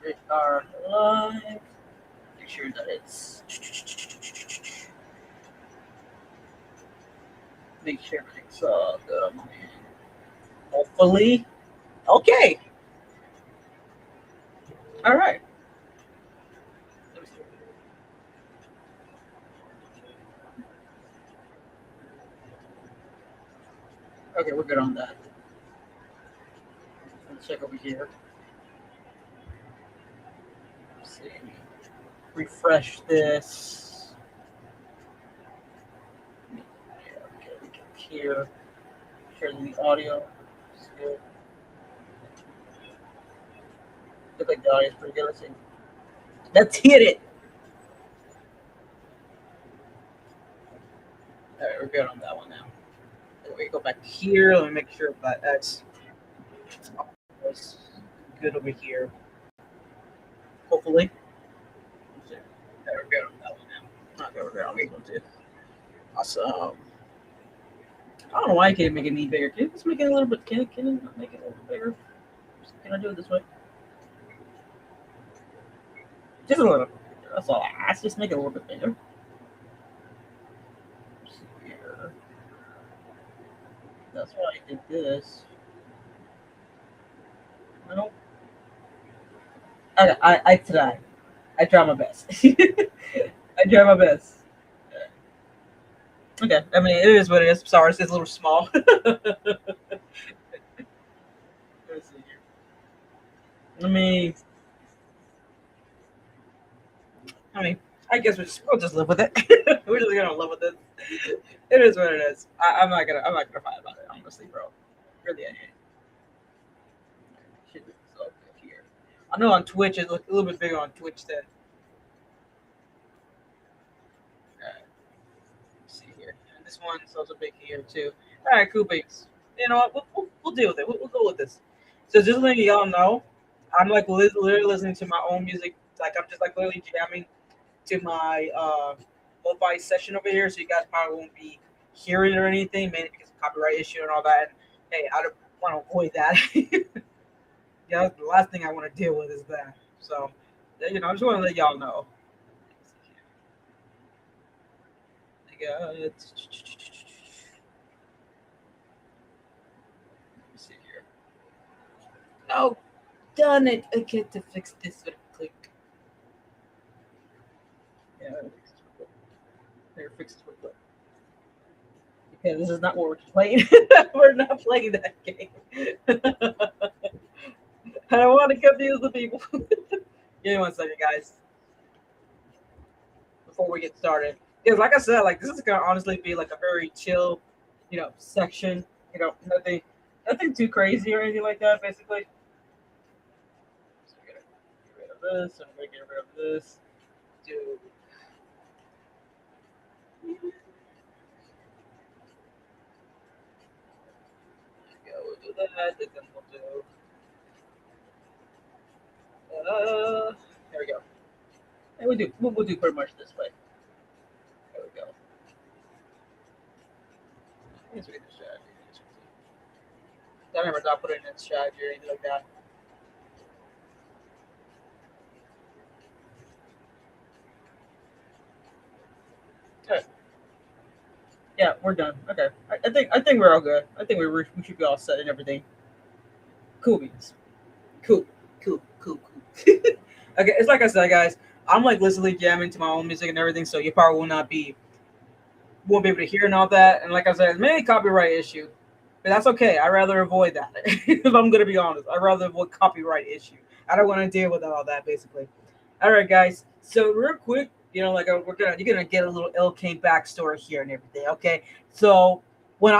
We are live. Make sure that it's. Make sure everything's good on my end. Hopefully. Okay. All right. Let me see. Okay, we're good on that. Let's check over here. Let's see. Refresh this. Yeah, okay, we can hear. Share the audio. It's good. Look like the audio is pretty good. Let's see. Let's hit it. All right, we're good on that one now. Then we go back here. Let me make sure that that's good over here. Hopefully. There we go. That one now. Okay, we're good on this one too. Awesome. I don't know why I can't make it any bigger. Can you just make it a little bit? Can you make it a little bigger? Can I do it this way? Just a little. That's all I ask. Just make it a little bit bigger. Here. That's why I did this. No. I try. I try my best. I try my best. Okay. I mean, it is what it is. Sorry, it's a little small. Let's see here. Let me. I mean, I guess we'll just live with it. We're just gonna live with it. It is what it is. I'm not gonna fight about it. Honestly, bro. Really, I ain't. Shit, this is so good here. I know on Twitch it looks a little bit bigger on Twitch than. Let's see here. And this one's also big here too. All right, cool beans. You know what? We'll deal with it. We'll go with this. So just letting y'all know, I'm like literally listening to my own music. Like I'm just like literally jamming to my lo-fi session over here, so you guys probably won't be hearing it or anything, mainly because of copyright issue and all that. And hey, I don't want to avoid that. Yeah, that's the last thing I want to deal with is that. So, yeah, I just want to let y'all know. I got it. Let me see here. Oh, done it! I get to fix this with a click. Yeah, fix this with a click. Okay, this is not what we're playing. We're not playing that game. I don't want to confuse the people. Give me one second, guys, before we get started. Because, like I said, like this is gonna honestly be like a very chill, section. Nothing too crazy or anything like that. Basically, so we're gonna get rid of this. I'm gonna get rid of this. Do we'll do that. And then we'll do. There we go. And we'll do pretty much this way. There we go. I guess we get the strategy. I remember not putting in strategy or anything like that. Okay. Yeah, we're done. Okay. I think we're all good. I think we should be all set and everything. Cool beans. Cool. Cool. Okay, it's like I said, guys. I'm like literally jamming to my own music and everything, so you probably won't be able to hear and all that. And like I said, maybe copyright issue, but that's okay. I'd rather avoid that. If I'm gonna be honest, I'd rather avoid copyright issue. I don't want to deal with all that basically. All right, guys. So real quick, you're gonna get a little L Kane backstory here and everything. Okay, so when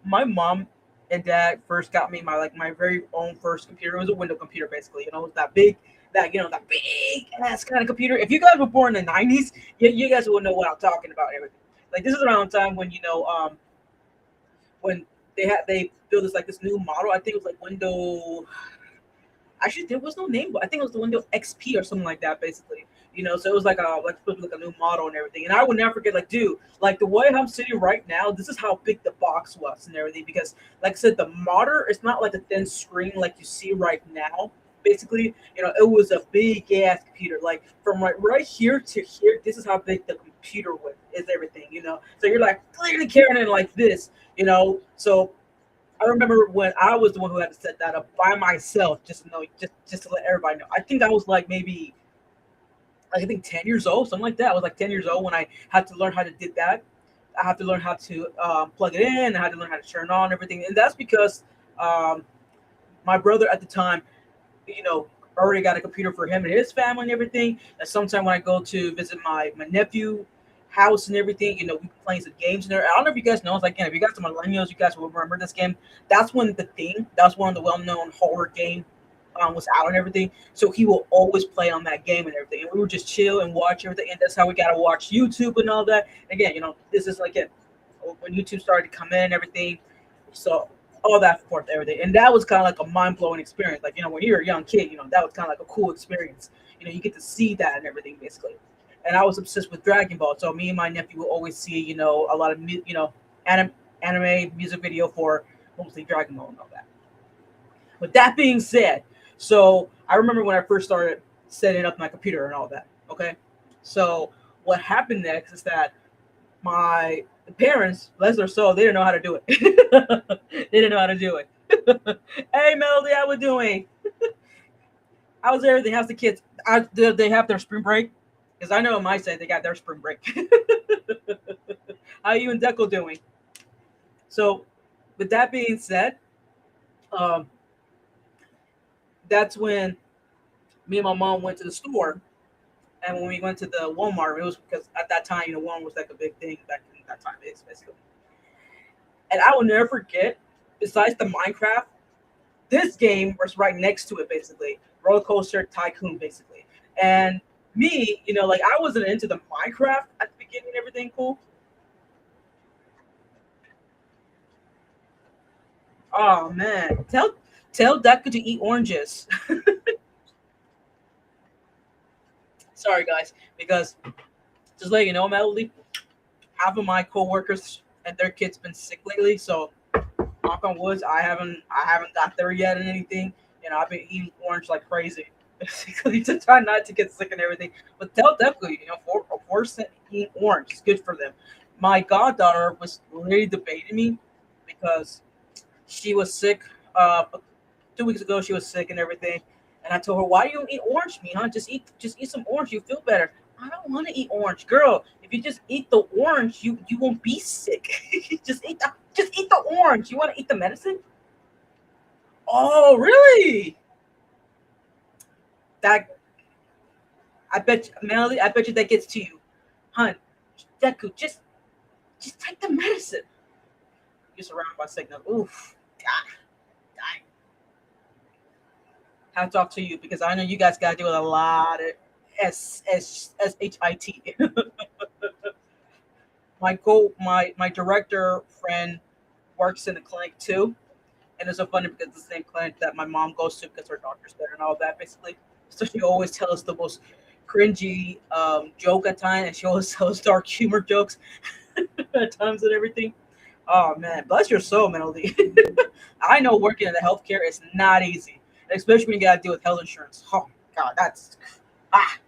my mom and dad first got me my very own first computer, it was a window computer basically. It was that big ass kind of computer. If you guys were born in the '90s, you guys will know what I'm talking about. And everything like this is around the time when when they built this new model. I think it was like Window. Actually, there was no name, but I think it was the Windows XP or something like that, basically. So it was supposed to be like a new model and everything. And I would never forget, like, dude, like the way I'm sitting right now, this is how big the box was and everything. Because, like I said, the monitor is not like a thin screen like you see right now. basically, it was a big ass computer. Like from right here to here, this is how big the computer was. Is everything, So you're like clearly carrying it like this. So I remember when I was the one who had to set that up by myself, just to know, just to let everybody know. I think I was like maybe like I think 10 years old, something like that. I was like 10 years old when I had to learn how to do that. I had to learn how to plug it in. I had to learn how to turn on everything, and that's because um, my brother at the time, you know, already got a computer for him and his family and everything. And sometime when I go to visit my nephew house and everything, we playing some games in there. I don't know if you guys know, it's like, again, if you guys are millennials, you guys will remember this game. That's when that was one of the well-known horror game was out and everything. So he will always play on that game and everything. And we would just chill and watch everything. And that's how we got to watch YouTube and all that. Again, this is like it when YouTube started to come in and everything. So all that forth, everything. And that was kind of like a mind blowing experience. Like, when you're a young kid, that was kind of like a cool experience. You get to see that and everything, basically. And I was obsessed with Dragon Ball. So me and my nephew will always see, a lot of, anime music video for mostly Dragon Ball and all that. With that being said, so I remember when I first started setting up my computer and all that. Okay. So what happened next is that my parents, bless their soul, they didn't know how to do it. They didn't know how to do it. Hey, Melody, how we doing? How's everything? How's the kids? Do they have their spring break? Because I know on my side they got their spring break. How are you and Deco doing? So, with that being said, um, that's when me and my mom went to the store. And when we went to the Walmart, it was because at that time, Walmart was like a big thing back in that time, basically. And I will never forget, besides the Minecraft, this game was right next to it, basically. RollerCoaster Tycoon, basically. And me, like I wasn't into the Minecraft at the beginning and everything cool. Oh man. Tell Deku to eat oranges. Sorry guys, because just let you know, Melody, half of my coworkers and their kids been sick lately, so knock on woods, I haven't got there yet and anything. I've been eating orange like crazy, basically to try not to get sick and everything. But tell definitely, force eating orange is good for them. My goddaughter was really debating me because she was sick. 2 weeks ago, she was sick and everything, and I told her, "Why do you eat orange, me, huh? Just eat some orange. You feel better." I don't want to eat orange, girl. If you just eat the orange, you won't be sick. Just eat the orange. You want to eat the medicine? Oh, really? That I bet you, Melody. I bet you that gets to you, hun. Deku, just take the medicine. You're surrounded by sickness. Oof. God, dang. Hats off to you because I know you guys got to deal with a lot of shit. My director friend works in the clinic too, and it's so funny because it's the same clinic that my mom goes to because her doctor's there and all that basically. So she always tells us the most cringy joke at times, and she always tells dark humor jokes at times and everything. Oh man, bless your soul, Melody. I know working in the healthcare is not easy, especially when you got to deal with health insurance. Oh God, that's ah.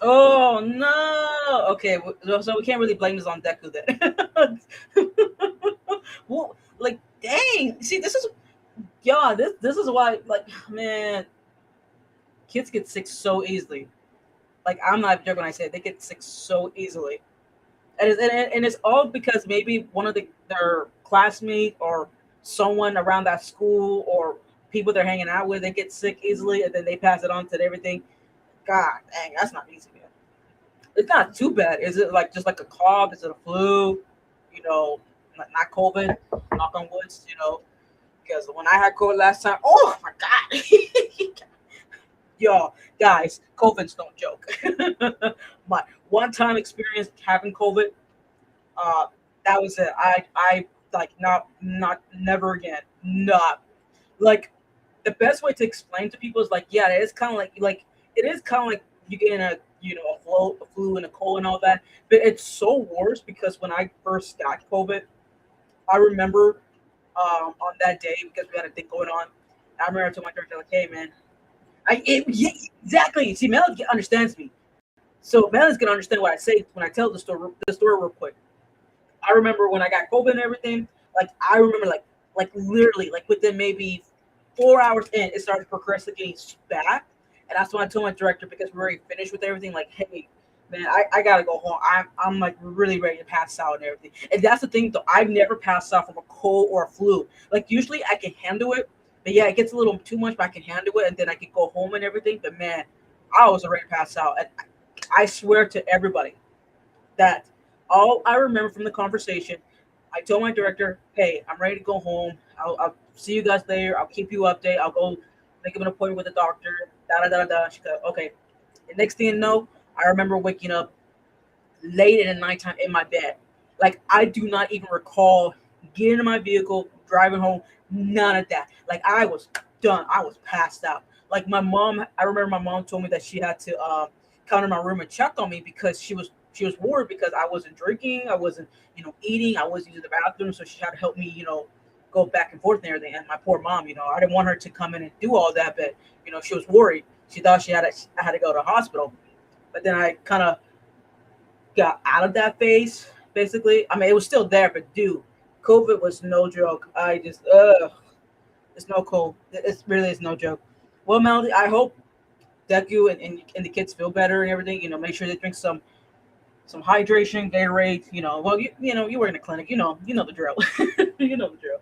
Oh no. Okay, so we can't really blame this on Deku then. Well, like, dang. See, this is yeah. This is why, like, man, kids get sick so easily. Like, I'm not joking when I say it, they get sick so easily, and it's all because maybe one of their classmate or someone around that school or people they're hanging out with, they get sick easily, and then they pass it on to everything. God, dang, that's not easy, man. It's not too bad. Is it like just like a cough? Is it a flu? Not COVID. Knock on woods. Because when I had COVID last time, oh my God, yo, guys, COVID's no joke. My one-time experience having COVID, uh, that was it. I like not never again. Not like the best way to explain to people is like, yeah, it is kind of like it is kind of like you getting a flu and a cold and all that, but it's so worse because when I first got COVID, I remember. on that day because we had a thing going on. I remember I told my director like, "Hey man, yeah, exactly. See, Melody understands me, so Melody's gonna understand what I say when I tell the story real quick. I remember when I got COVID and everything. Like I remember like literally like within maybe 4 hours in, it started progressively getting bad. And that's when I told my director because we're already finished with everything. Like, hey, man, I gotta go home. I'm like really ready to pass out and everything. And that's the thing though. I've never passed out from a cold or a flu. Like usually I can handle it, but yeah, it gets a little too much, but I can handle it, and then I can go home and everything. But man, I was ready to pass out. And I swear to everybody that all I remember from the conversation, I told my director, "Hey, I'm ready to go home. I'll see you guys later. I'll keep you updated. I'll go make an appointment with the doctor." Da da da da. She goes, "Okay." The next thing you know, I remember waking up late in the nighttime in my bed. Like I do not even recall getting in my vehicle, driving home. None of that. Like I was done. I was passed out. Like my mom, I remember my mom told me that she had to come to my room and check on me because she was worried because I wasn't drinking, I wasn't eating, I wasn't using the bathroom, so she had to help me go back and forth and everything. And my poor mom, I didn't want her to come in and do all that, but she was worried. She thought I had to go to the hospital, but then I kind of got out of that phase, basically. I mean, it was still there, but dude, COVID was no joke. I just, it's no cool. It really is no joke. Well, Melody, I hope Deku and the kids feel better and everything. Make sure they drink some hydration, Gatorade. Well, you were in a clinic. You know the drill. You know the drill.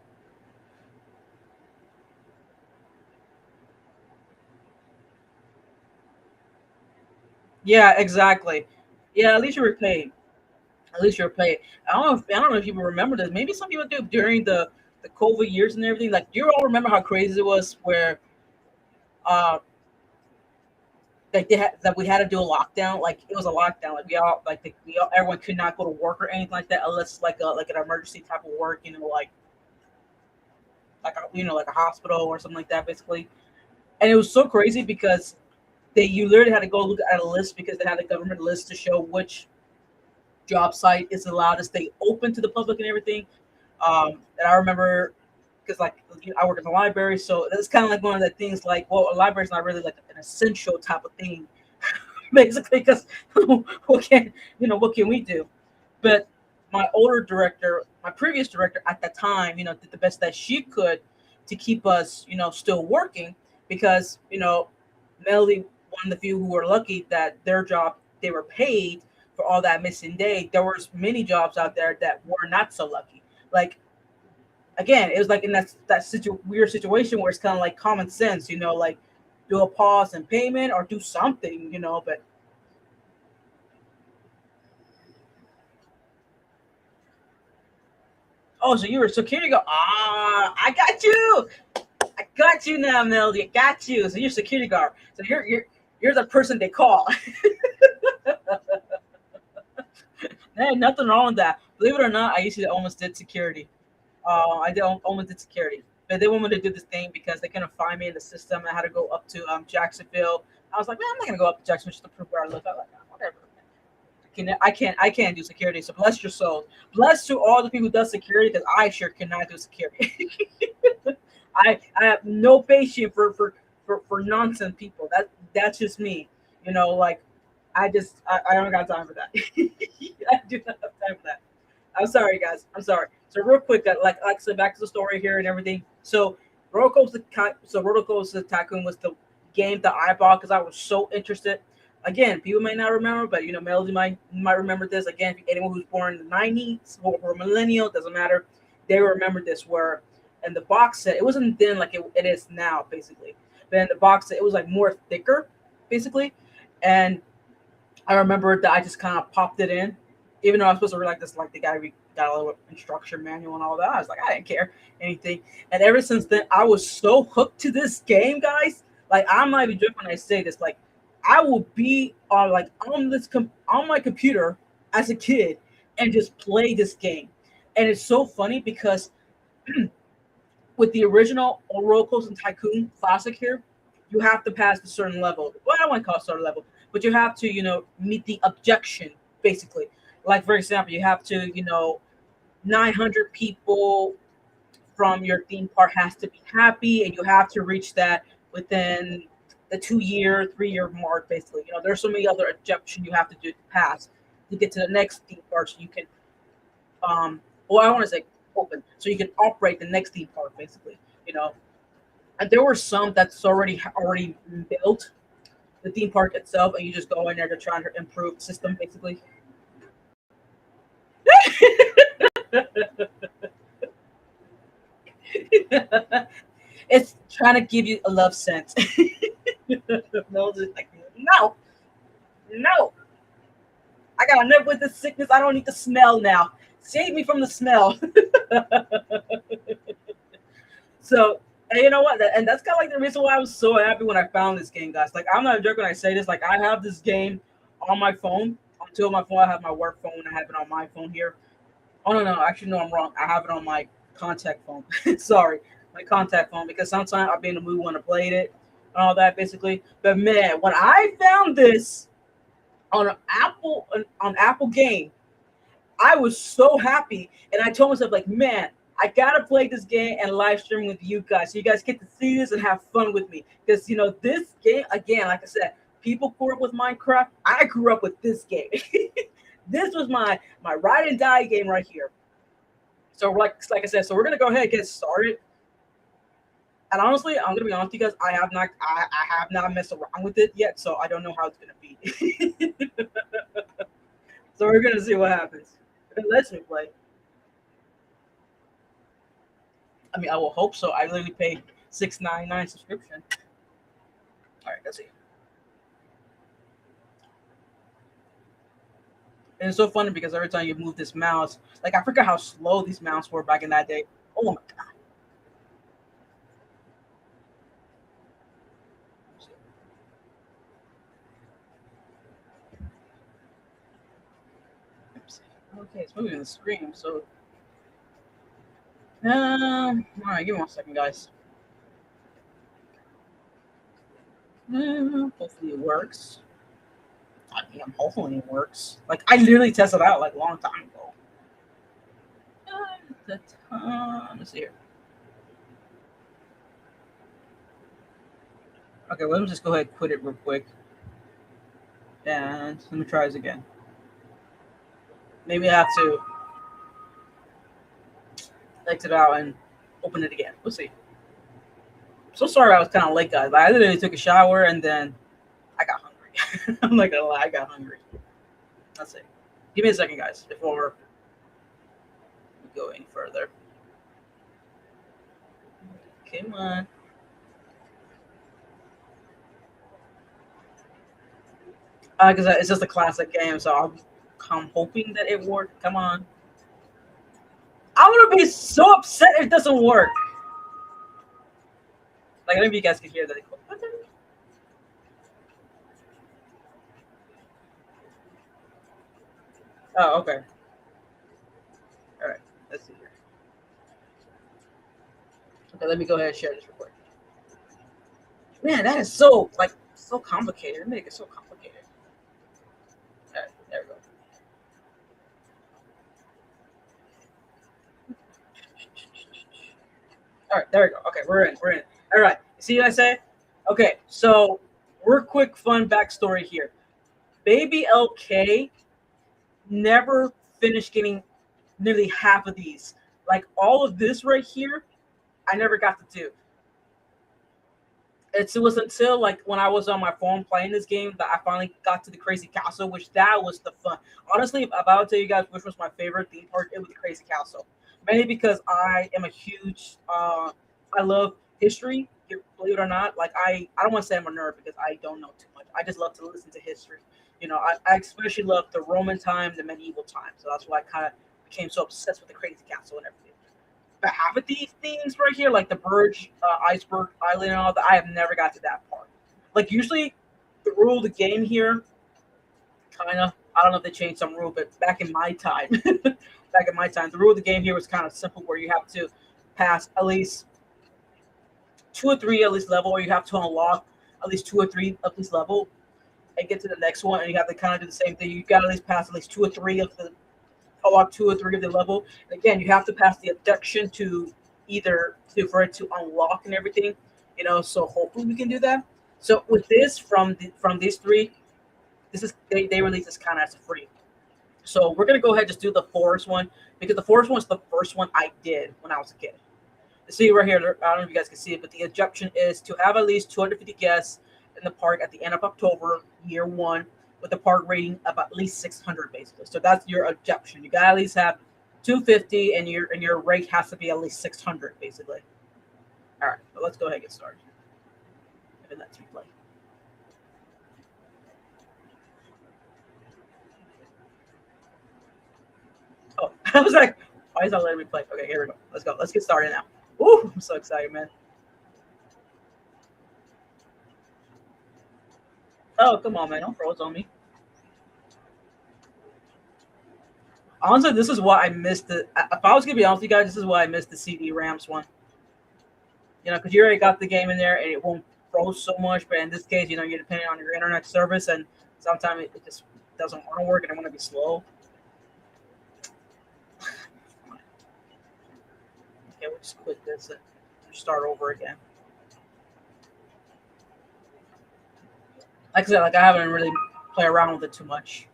Yeah, exactly. Yeah, at least you were paid. At least you're paid. I don't know if you remember this. Maybe some people do during the COVID years and everything. Like, do you all remember how crazy it was where uh like that we had to do a lockdown? Like it was a lockdown. Like everyone could not go to work or anything like that unless like an emergency type of work. Like a hospital or something like that, basically. And it was so crazy because you literally had to go look at a list because they had a government list to show which job site is allowed to stay open to the public and everything. And I remember because I work in the library, so it's kind of like one of the things. Like, well, a library is not really like an essential type of thing, basically, because what can we do? But my older director, my previous director at the time, did the best that she could to keep us, still working because Melody, one of the few who were lucky that their job they were paid for all that missing day. There was many jobs out there that were not so lucky. Like again, it was like in that weird situation where it's kind of like common sense, like do a pause and payment or do something, But oh, so you were security guard? Ah, I got you. I got you now, Melody. I got you. So you're security guard. So you're the person they call. Hey, nothing wrong with that. Believe it or not, I usually almost did security. Almost did security, but they wanted me to do this thing because they couldn't find me in the system. I had to go up to Jacksonville. I was like, man, I'm not gonna go up to Jacksonville just to prove where I live. I'm like, "Ah, whatever. I can't do security. So bless your soul. Bless to all the people who does security because I sure cannot do security. I have no patience for nonsense people. That's just me. Like I don't got time for that. I do not have time for that. I'm sorry, guys. I'm sorry. So real quick, like I said, back to the story here and everything. So Roller Coaster Tycoon was the game that I bought because I was so interested. Again, people may not remember, but Melody might remember this. Again, anyone who's born in the '90s or millennial, doesn't matter. They remember this. Where in the box set, it wasn't thin like it is now, basically. But in the box set, it was like more thicker, basically. And I remember that I just kind of popped it in, even though I was supposed to read like this, like the guy got a little instruction manual and all that. I was like, I didn't care anything. And ever since then, I was so hooked to this game, guys. Like I'm not even joking when I say this. Like I will be on my computer as a kid and just play this game. And it's so funny because with the original Roller Coaster Tycoon Classic here, you have to pass a certain level. Well, I don't want to call it a certain level, but you have to, meet the objection basically. Like for example, you have to, 900 people from your theme park has to be happy, and you have to reach that within the 2 year, 3 year mark. Basically, there's so many other objections you have to do to pass to get to the next theme park, so you can well, I want to say open, so you can operate the next theme park. Basically, you know, and there were some that's already built the theme park itself, and you just go in there to try and improve the system. Basically, it's trying to give you a love sense. No, just like no, no. I gotta live with this sickness. I don't need the smell now. Save me from the smell. So, and you know what? And that's kind of like the reason why I was so happy when I found this game, guys. Like, I'm not a jerk when I say this. Like, I have this game on my phone. On two of my phone, I have my work phone. I have it on my phone here. Oh no, no, actually, no, I'm wrong. I have it on my contact phone. Sorry, my contact phone, because sometimes I'll be in the mood when I played it and all that, basically. But man, when I found this on an Apple game, I was so happy, and I told myself like, man, I gotta play this game and live stream with you guys, so you guys get to see this and have fun with me. Because this game, again, like I said, people grew up with Minecraft. I grew up with this game. This was my ride and die game right here. So like I said, so we're gonna go ahead and get started. And honestly, I'm gonna be honest with you guys, I have not messed around with it yet, so I don't know how it's gonna be. So we're gonna see what happens. If it lets me play. I mean, I will hope so. I literally paid $6.99 subscription. All right, let's see. And it's so funny because every time you move this mouse, like I forgot how slow these mouse were back in that day. Oh my god. Okay, it's moving the screen. So, all right, give me 1 second, guys. Hopefully it works. I mean, hopefully it works. Like I literally tested it out like a long time ago. Let's see here. Okay, well, let me just go ahead and quit it real quick. And let me try this again. Maybe I have to exit out and open it again. We'll see. So sorry I was kind of late, guys. I literally took a shower and then I got hungry. I'm not gonna lie, I got hungry. Let's see. Give me a second, guys, before we go any further. Come on. Because it's just a classic game, so I'm hoping that it worked. Come on. I'm gonna be so upset if it doesn't work. Like maybe you guys can hear that. Oh, okay. All right. Let's see here. Okay, let me go ahead and share this real quick. Man, that is so complicated. It make it so complicated. All right, there we go. All right, there we go. Okay, we're in. We're in. All right. See what I say? Okay, so real quick, fun backstory here. Baby LK never finished getting nearly half of these. Like all of this right here, I never got to do. It was until like when I was on my phone playing this game that I finally got to the Crazy Castle, which that was the fun. Honestly, if I would tell you guys which was my favorite theme park, it was the Crazy Castle. Mainly because I am a huge, I love history. Believe it or not, like I don't want to say I'm a nerd because I don't know too much. I just love to listen to history. I especially love the Roman time, the medieval time. So that's why I kind of became so obsessed with the Crazy Castle and everything. But half of these things right here, like the Burj, Iceberg Island, and all that, I have never got to that part. Like usually, the rule of the game here, kind of, I don't know if they changed some rule, but back in my time, the rule of the game here was kind of simple, where you have to pass at least two or three at least level, or you have to unlock at least two or three of this level and get to the next one, and you have to kind of do the same thing. You got to at least pass at least two or three of the unlock two or three of the level. And again, you have to pass the abduction to either to for it to unlock and everything. So hopefully we can do that. So with this from these three, this is they release this kind of as a free. So we're gonna go ahead and just do the forest one because the forest one was the first one I did when I was a kid. See right here, I don't know if you guys can see it, but the objection is to have at least 250 guests in the park at the end of October, year one, with the park rating of at least 600, basically. So that's your objection. You got to at least have 250, and your rate has to be at least 600, basically. All right, so let's go ahead and get started. If it lets me play. Oh, I was like, why is that letting me play? Okay, here we go. Let's go. Let's get started now. Ooh, I'm so excited, man. Oh, come on, man. Don't froze on me. Honestly, this is why I missed the. If I was gonna be honest with you guys, this is why I missed the CD Rams one. Because you already got the game in there and it won't froze so much. But in this case, you're depending on your internet service, and sometimes it just doesn't want to work and it want to be slow. Okay, we'll just quit this and start over again. Like I said, like I haven't really played around with it too much.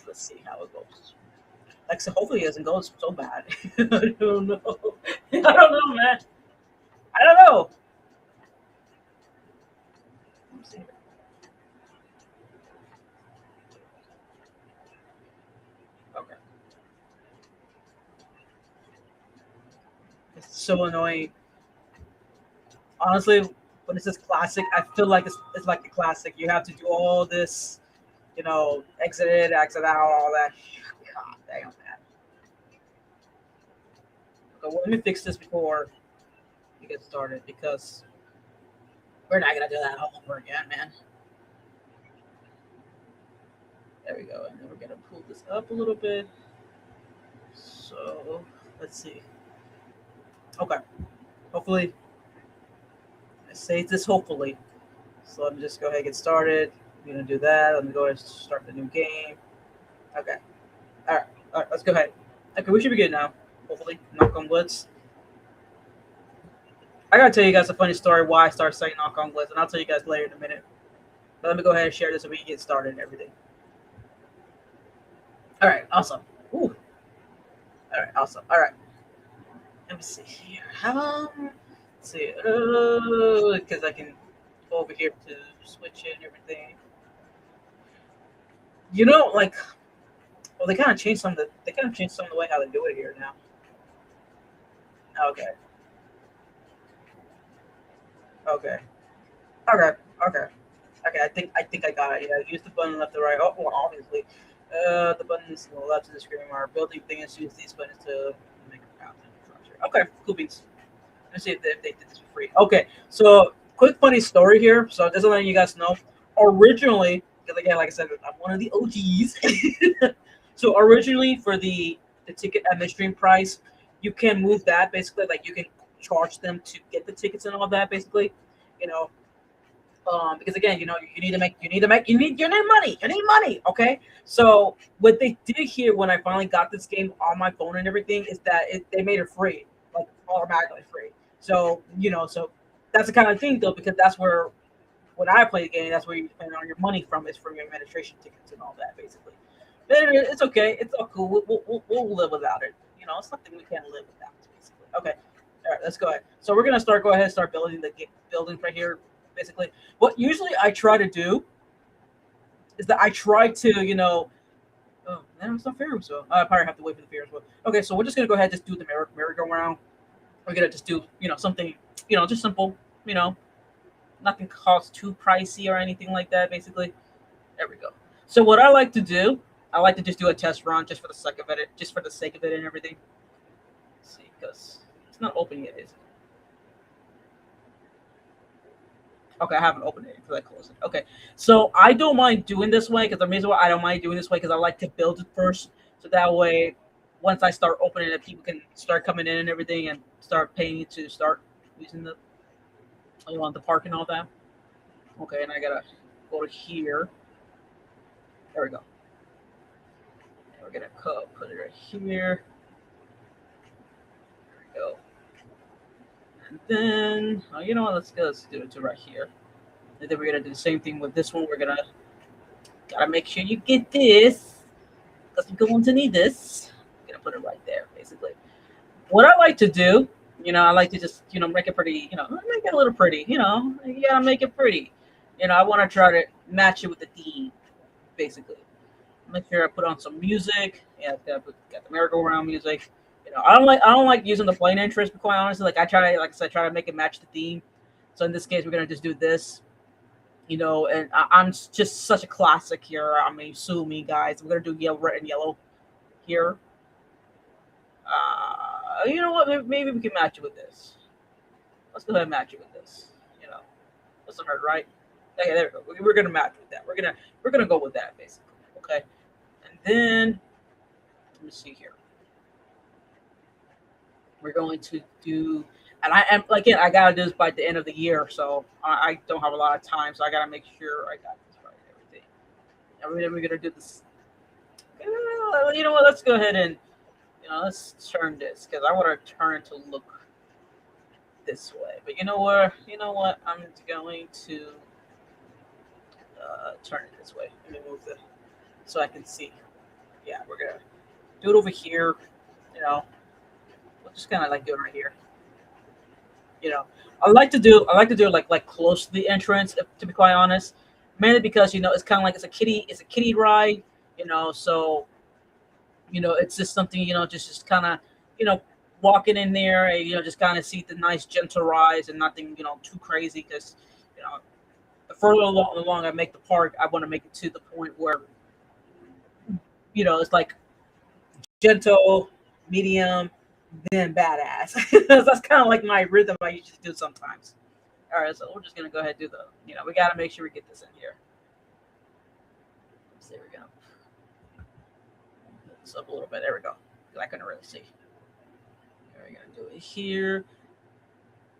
Let's see how it goes. Like I said, hopefully it doesn't go so bad. I don't know. I don't know, man. I don't know. Let's see. Okay. It's so annoying. Honestly, when it says classic, I feel like it's like the classic. You have to do all this, exit in, exit out, all that. God damn that. Okay, well, let me fix this before we get started because we're not gonna do that all over again, man. There we go, and then we're gonna pull this up a little bit. So let's see. Okay, hopefully I say this hopefully. So let me just go ahead and get started. I'm gonna do that. Let me go ahead and start the new game. Okay. All right. Let's go ahead. Okay, we should be good now. Hopefully, knock on wood. I gotta tell you guys a funny story why I started saying knock on wood, and I'll tell you guys later in a minute. But let me go ahead and share this so we can get started and everything. All right, awesome. Ooh. All right, awesome. All right, let me see here. Let's see, because I can go over here to switch it and everything. Like, well, they kind of changed some of the way how they do it here now. Okay, okay, okay, okay. Okay, I think I got it. Yeah, use the button left to right. Oh, well, obviously, the buttons on the left of the screen are building things. Use these buttons to make a path. Okay, cool beans. Let's see if they did this for free. Okay, so quick funny story here. So just letting you guys know, originally, because again, like I said, I'm one of the OGs. So originally for the ticket at midstream price, you can move that basically. Like you can charge them to get the tickets and all that basically. You know, because again, you need money. Okay, so what they did here when I finally got this game on my phone and everything is that they made it free, like automatically free. So that's the kind of thing though, because that's where when I play the game, that's where you spend all your money from is from your administration tickets and all that basically. But it's okay, it's all cool. We'll live without it. It's something we can't live without basically. Okay, all right, let's go ahead. So we're gonna go ahead and start building the buildings right here basically. What usually I try to do is that I try to, oh, man, it's not fair. So I probably have to wait for the fair as well. Okay, so we're just gonna go ahead and just do the merry-go-round. We're gonna just do, something, just simple, you know, nothing costs too pricey or anything like that. Basically, there we go. So what I like to do, I like to just do a test run just for the sake of it, and everything. Let's see, because it's not open yet, is it? Okay, I haven't opened it until I close it. Okay, so I don't mind doing this way because the reason why I don't mind doing this way because I like to build it first, so that way, once I start opening it, people can start coming in and everything and start paying to start using the park and all that. Okay, and I gotta go to here. There we go. We're gonna put it right here. There we go. And then, oh, you know what? Let's do it to right here. And then we're gonna do the same thing with this one. We're gonna gotta make sure you get this because you're going to need this. Gonna put it right there, basically. What I like to do, I like to just, make it pretty, make it a little pretty, you gotta make it pretty. I want to try to match it with the theme, basically. Make sure I put on some music. Yeah, got the merry-go-round music. I don't like using the plain entrance, to be quite honestly. Like I try, like I said, try to make it match the theme. So in this case, we're gonna just do this, and I'm just such a classic here. I mean, sue me, guys. We're gonna do yellow, red, and yellow here. You know what? Maybe we can match it with this. Let's go ahead and match it with this. You know, that's hurt, right? Okay, there we go. We're gonna match with that. We're gonna go with that basically. Okay, and then let me see here. We're going to do, and I am again. I gotta do this by the end of the year, so I don't have a lot of time. So I gotta make sure I got this right. Everything. And then we're gonna do this. You know what? Let's go ahead and let's turn this because I want to turn it to look this way. But you know what? You know what? I'm going to turn it this way. Let me move it so I can see. Yeah, we're gonna do it over here. You know, we'll just kind of like do it right here. You know, I like to do it like close to the entrance. To be quite honest, mainly because it's kind of like it's a kiddie ride. So it's just something just kind of you know walking in there and just kind of see the nice gentle rise and nothing too crazy because you know the further along I make the park, I want to make it to the point where it's like gentle, medium, then badass. That's kind of like my rhythm I usually do sometimes. All right, so we're just gonna go ahead and do the we got to make sure we get this in here. There we go. Put this up a little bit. There we go. I couldn't really see. We're gonna do it here.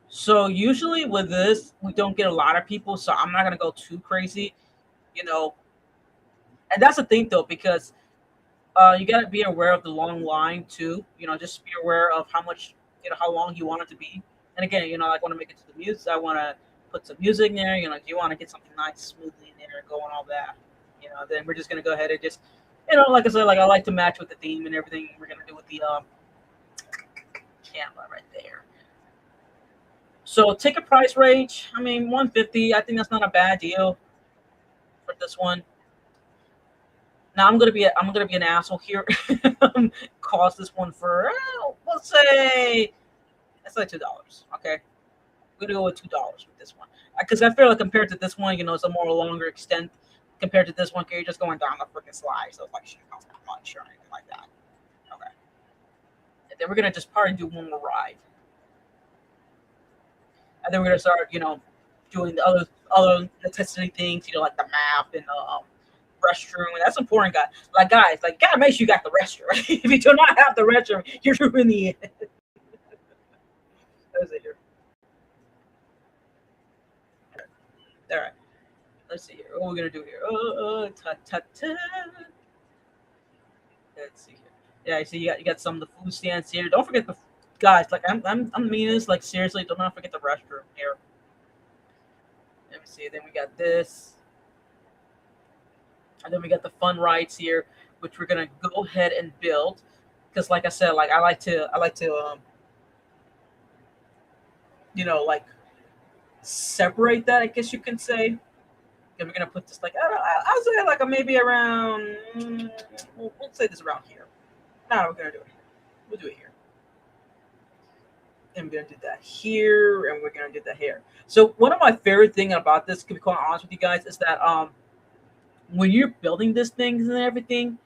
So usually with this, we don't get a lot of people, so I'm not gonna go too crazy, you know. And that's the thing though, because you gotta be aware of the long line too. Just be aware of how much, how long you want it to be. And again, I want to make it to the music. I want to put some music in there. You want to get something nice, smoothly in there, and go and all that. Then we're just gonna go ahead and just, like I said, like I like to match with the theme and everything. We're gonna do with the camera right there. So ticket price range, I mean, 150. I think that's not a bad deal for this one. Now I'm gonna be an asshole here. Cost this one for let's say $2. Okay, we're gonna go with $2 with this one because I feel like compared to this one, it's a more longer extent compared to this one. You're just going down the freaking slide, so it's like shit costs not much or anything like that. Okay, and then we're gonna just probably do one more ride, and then we're gonna start, doing the other necessity things, like the map and the restroom. And that's important, guys. Like guys, like gotta make sure you got the restroom. If you do not have the restroom, you're doing the end. That's it here. All right. Let's see here. What are we gonna do here? Ta ta ta. Let's see here. Yeah, I see you got some of the food stands here. Don't forget the guys. Like I'm meaning this. Like seriously, don't forget the restroom here. Let me see. Then we got this, and then we got the fun rides here, which we're gonna go ahead and build. Because like I said, like I like to like separate that. I guess you can say. And we're gonna put this like I'll say like a maybe around. We'll say this around here. No, we're gonna do it here. We'll do it here. And we're gonna do that here, and we're gonna do that here. So one of my favorite thing about this, to be quite honest with you guys, is that when you're building these things and everything,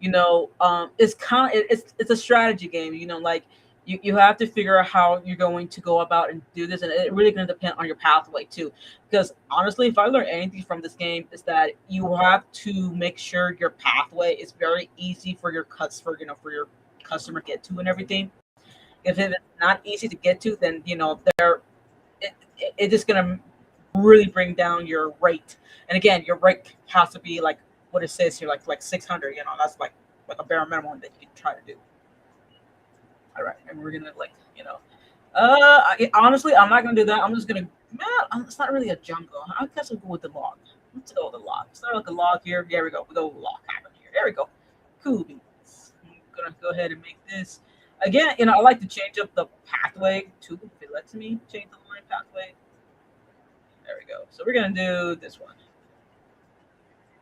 it's kind of it's a strategy game. Like you have to figure out how you're going to go about and do this, and it really going to depend on your pathway too. Because honestly, if I learned anything from this game, is that you have to make sure your pathway is very easy for your for your customer to get to and everything. If it's not easy to get to, then it's just gonna really bring down your rate. And again, your rate has to be like what it says here, like 600. That's like like a bare minimum that you can try to do. All right, and we're gonna like honestly, I'm not gonna do that. I'm just gonna. It's not really a jungle. I guess I'll go with the log. Let's go with the log. Start with the log here. There we go. We go with log cabin here. There we go. Cool beans. I'm gonna go ahead and make this again. I like to change up the pathway too. If it lets me change the line pathway. There we go. So we're gonna do this one.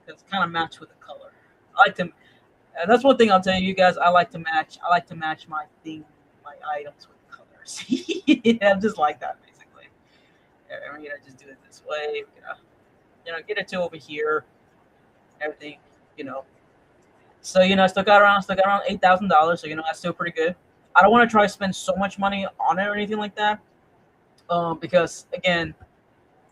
It's kind of match with the color. I like to. And that's one thing I'll tell you guys. I like to match. I like to match my thing, my items with colors. Yeah, I'm just like that basically. Yeah, we're gonna just do it this way. We're gonna, get it to over here. Everything, you know. So I still got around $8,000. So that's still pretty good. I don't want to try to spend so much money on it or anything like that. Because again,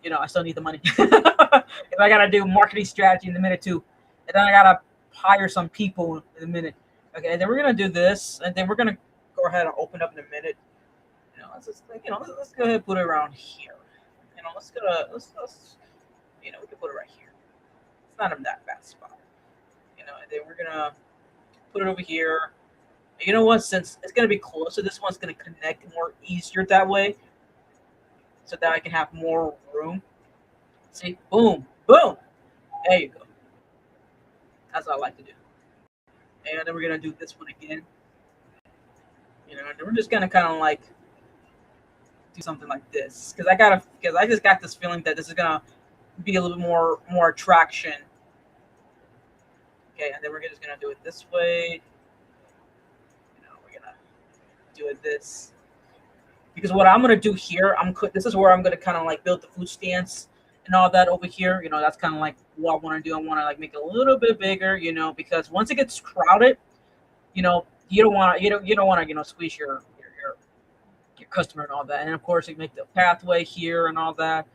I still need the money. If I gotta do marketing strategy in a minute too, and then I gotta hire some people in a minute. Okay, and then we're gonna do this, and then we're gonna go ahead and open up in a minute. Let's just let's go ahead and put it around here. Let's we can put it right here. It's not in that bad spot. And then we're gonna put it over here. And you know what? Since it's gonna be closer, this one's gonna connect more easier that way, so that I can have more room. See, boom, boom. There you go. That's what I like to do. And then we're gonna do this one again. And then we're just gonna kind of like do something like this because I just got this feeling that this is gonna be a little bit more attraction. Okay, and then we're just gonna do it this way. We're gonna do it this because what I'm gonna do here, this is where I'm gonna kind of like build the food stands and all that over here. That's kind of like what I want to do. I want to like make it a little bit bigger, because once it gets crowded, you don't want to squeeze your customer and all that. And of course, you make the pathway here and all that.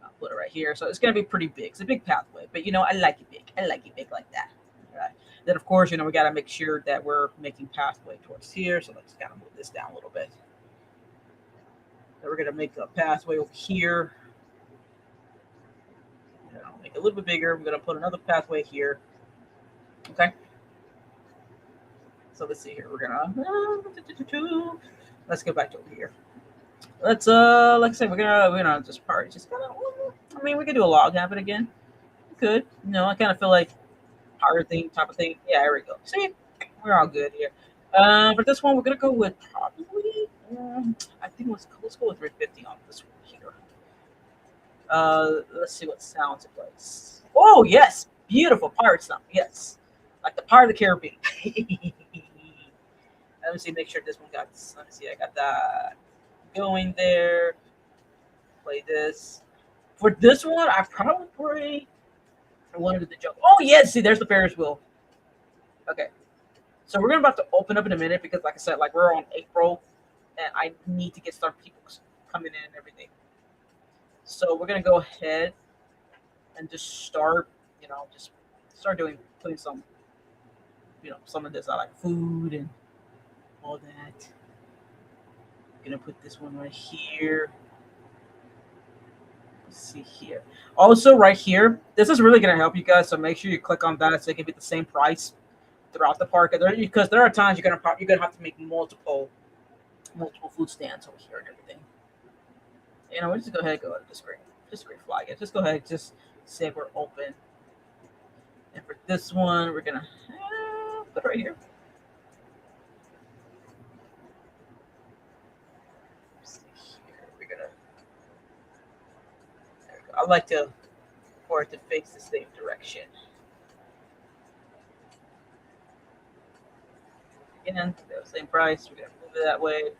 I'll put it right here, so it's gonna be pretty big. It's a big pathway, but I like it big. I like it big like that. All right. Then of course, we gotta make sure that we're making pathway towards here. So let's kind of move this down a little bit. Then we're gonna make a pathway over here. Make it a little bit bigger. We're gonna put another pathway here. Okay. So let's see here. We're gonna let's go back to over here. Let's like I said, we're gonna just part. Just kind of. I mean, we could do a log cabin again. We could. I kind of feel like hard thing type of thing. Yeah, there we go. See, we're all good here. For this one, we're gonna go with probably. I think let's go with 350 on this one here. Let's see what sounds it plays. Oh yes, beautiful pirate sound. Yes, like the Pirate of the Caribbean. Let me see. Make sure this one got. Let me see. I got that going there. Play this. For this one, I probably wanted the joke. Oh yes, see, there's the Ferris wheel. Okay, so we're about to open up in a minute because, like I said, like we're on April, and I need to get some people coming in and everything. So we're gonna go ahead and just start, just start putting some, some of this. I like food and all that. I'm gonna put this one right here. Let's see here. Also, right here, this is really gonna help you guys. So make sure you click on that so it can be the same price throughout the park. Because there are times you're gonna have to make multiple food stands over here and everything. We'll just go ahead and go to the screen. Just flag it. Just go ahead, just say we're open. And for this one, we're gonna put it right here. We're gonna. There we go. I like for it to face the same direction. Again, the same price. We're gonna move it that way.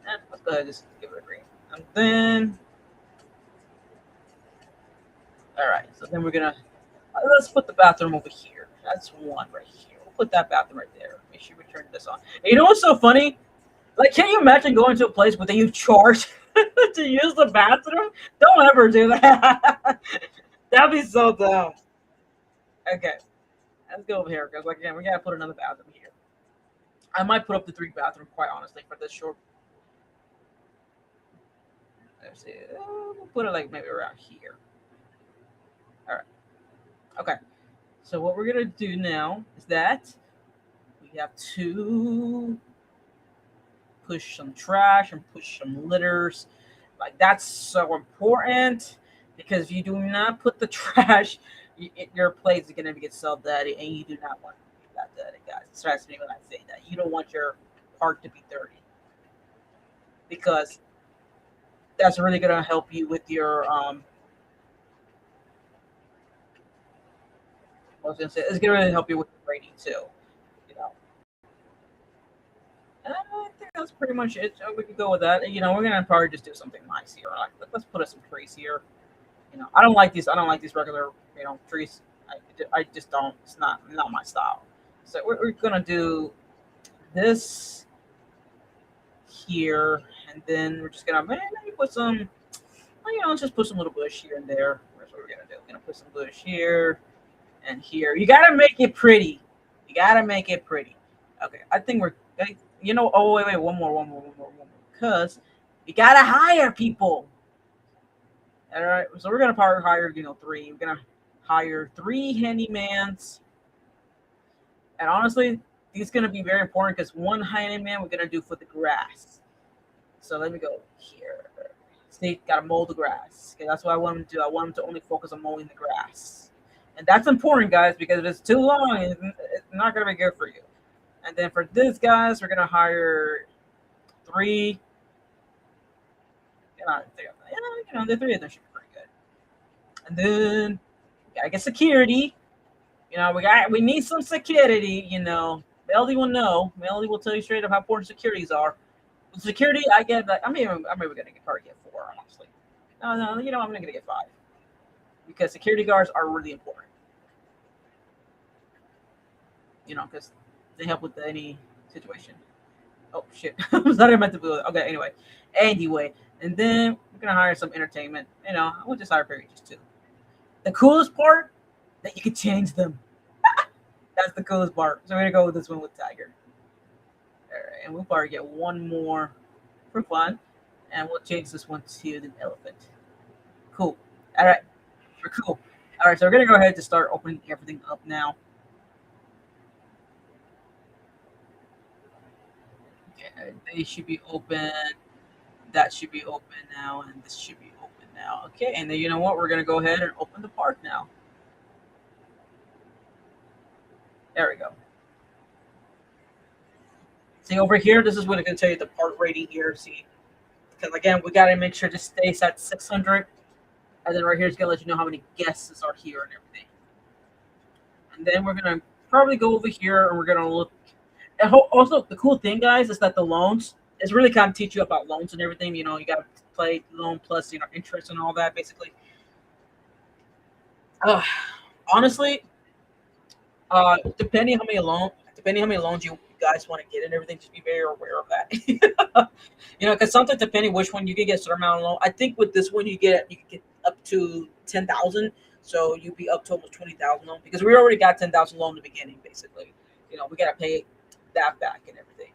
And let's go ahead and just give it a green. And then, all right. So then we're gonna let's put the bathroom over here. That's one right here. We'll put that bathroom right there. Make sure we turn this on. And you know what's so funny? Like, can you imagine going to a place where you charge to use the bathroom? Don't ever do that. That'd be so dumb. Okay, let's go over here because, like, again, we gotta put another bathroom here. I might put up the 3 bathroom, quite honestly, for this short. Let's see. We'll put it like maybe around here. All right. Okay. So what we're gonna do now is that You have to push some trash and push some litters. Like that's so important because if you do not put the trash, your place is gonna get so dirty, and you do not want to be that dirty, guys. Trust me when I say that. You don't want your park to be dirty because that's really gonna help you with your I was gonna say it's gonna really help you with the rating too. You know, and I think that's pretty much it. So we could go with that. You know, we're gonna probably just do something nice here. Like, let's put us some trees here. You know, I don't like these. I don't like these regular, trees. I just don't. It's not my style. So we're gonna do this here, and then we're just gonna maybe put some. Let's just put some little bush here and there. That's what we're gonna do. We're gonna put some bush here and here. You gotta make it pretty. You gotta make it pretty. Okay, I think we're. Oh wait, one more. Cause you gotta hire people. All right, so we're gonna probably hire, three. We're gonna hire three handymans, and honestly, these gonna be very important because one handyman we're gonna do for the grass. So let me go here. See, gotta mow the grass. Okay, that's what I want him to do. I want him to only focus on mowing the grass, and that's important, guys, because if it's too long, it's not gonna be good for you. And then for this, guys, we're gonna hire three. The three of them should be pretty good. And then gotta get security. We need some security. Melody will know. Melody will tell you straight up how important securities are. With security, I get like I'm even gonna probably get four, honestly. No, I'm gonna get five because security guards are really important. Because they help with any situation. Oh shit! Was that I meant to do it? Okay, anyway, and then we're gonna hire some entertainment. We'll just hire just two. The coolest part that you can change them. That's the coolest part. So we're gonna go with this one with Tiger. All right, and we'll probably get one more for fun, and we'll change this one to the elephant. Cool. All right, we're cool. All right, so we're gonna go ahead to start opening everything up now. Okay, they should be open. That should be open now, and this should be open now. Okay, and then you know what? We're gonna go ahead and open the park now. There we go. See over here, this is what it's gonna tell you the park rating here. See, because again, we gotta make sure this stays at 600, and then right here it's gonna let you know how many guests are here and everything. And then we're gonna probably go over here and we're gonna look. And also, the cool thing, guys, is that the loans is really kind of teach you about loans and everything. You gotta play loan plus interest and all that basically. Uh, honestly, depending how many loans you guys want to get and everything, just be very aware of that. Because sometimes depending which one you can get a certain amount of loan. I think with this one you can get up to 10,000, so you'd be up to almost 20,000 loan because we already got 10,000 loan in the beginning. Basically, we gotta pay that back and everything.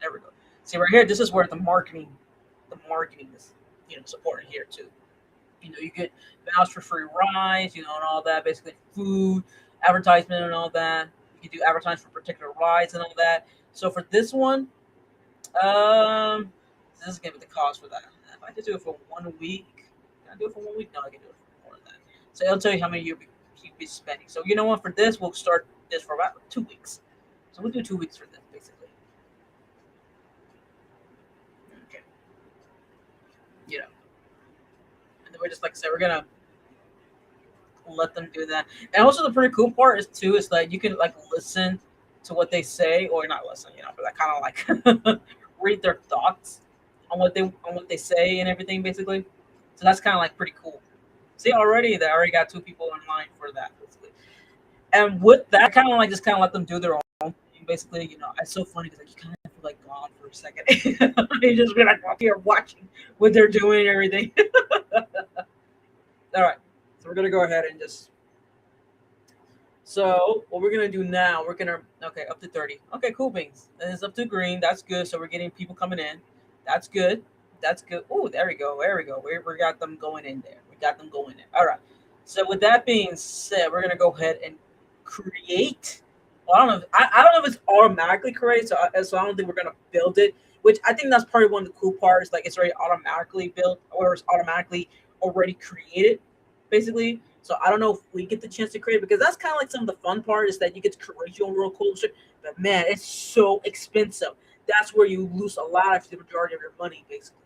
There we go. See right here, this is where the marketing is supported here too. You get vouchers for free rides, and all that, basically food, advertisement and all that. You can do advertising for particular rides and all that. So for this one, this is gonna be the cost for that. If I just do it for 1 week, can I do it for 1 week? No, I can do it for more than that. So it'll tell you how many you'll be spending. So you know what? For this, we'll start this for about 2 weeks. So we'll do 2 weeks for this, basically. Okay. And then we're just like I said, we're gonna let them do that. And also the pretty cool part is that you can like listen to what they say, or not listen, but I kind of like read their thoughts on what they say and everything, basically. So that's kind of like pretty cool. See, they already got two people online for that, basically. And with that, kind of let them do their own thing, basically. It's so funny because like you kind of feel like gone for a second. You just be like up here watching what they're doing and everything. All right. So we're gonna go ahead and just. So what we're gonna do now? Okay, up to 30. Okay, cool beans. And it's up to green. That's good. So we're getting people coming in. That's good. That's good. Oh, there we go. There we go. We got them going in there. We got them going in. All right. So with that being said, we're gonna go ahead and create. Well, I don't know. I don't know if it's automatically created, so I don't think we're gonna build it. Which I think that's probably one of the cool parts. Like it's already automatically built, or it's automatically already created, basically. So I don't know if we get the chance to create it, because that's kind of like some of the fun part is that you get to create your own roller coaster. But man, it's so expensive. That's where you lose a lot of the majority of your money, basically.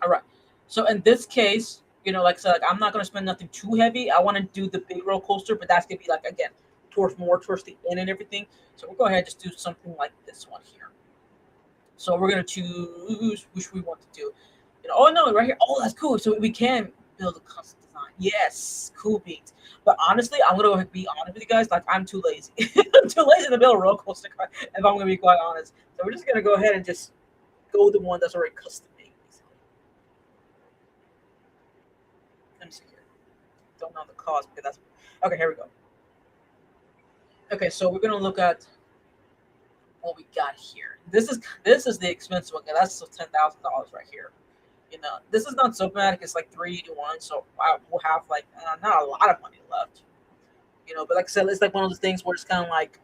All right. So in this case, like I said, like I'm not gonna spend nothing too heavy. I want to do the big roller coaster, but that's gonna be like again towards the end and everything. So we'll go ahead and just do something like this one here. So we're gonna choose which we want to do. Oh no, right here. Oh, that's cool. So we can build a custom design. Yes, cool beats. But honestly, I'm gonna be honest with you guys. Like I'm too lazy. I'm too lazy to build a roller coaster car. If I'm gonna be quite honest, so we're just gonna go ahead and just go with the one that's already custom made. Let me see here. Don't know the cost because that's okay. Here we go. Okay, so we're gonna look at what we got here. This is the expensive one. That's $10,000 right here. This is not so bad. It's like 3 to 1, so we'll have like not a lot of money left. But like I said, it's like one of those things where it's kind of like,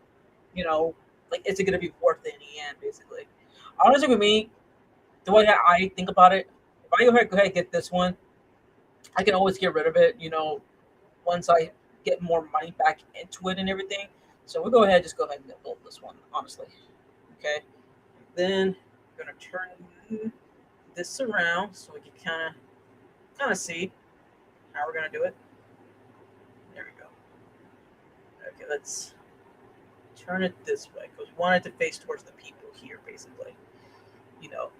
you know, like is it gonna be worth it in the end, basically. Honestly, with me, the way that I think about it, if I go ahead and get this one, I can always get rid of it. Once I get more money back into it and everything. So we'll go ahead, just go ahead and build this one, honestly. Okay. Then we're gonna turn this around so we can kind of see how we're gonna do it. There we go. Okay, let's turn it this way because we want it to face towards the people here, basically. You know.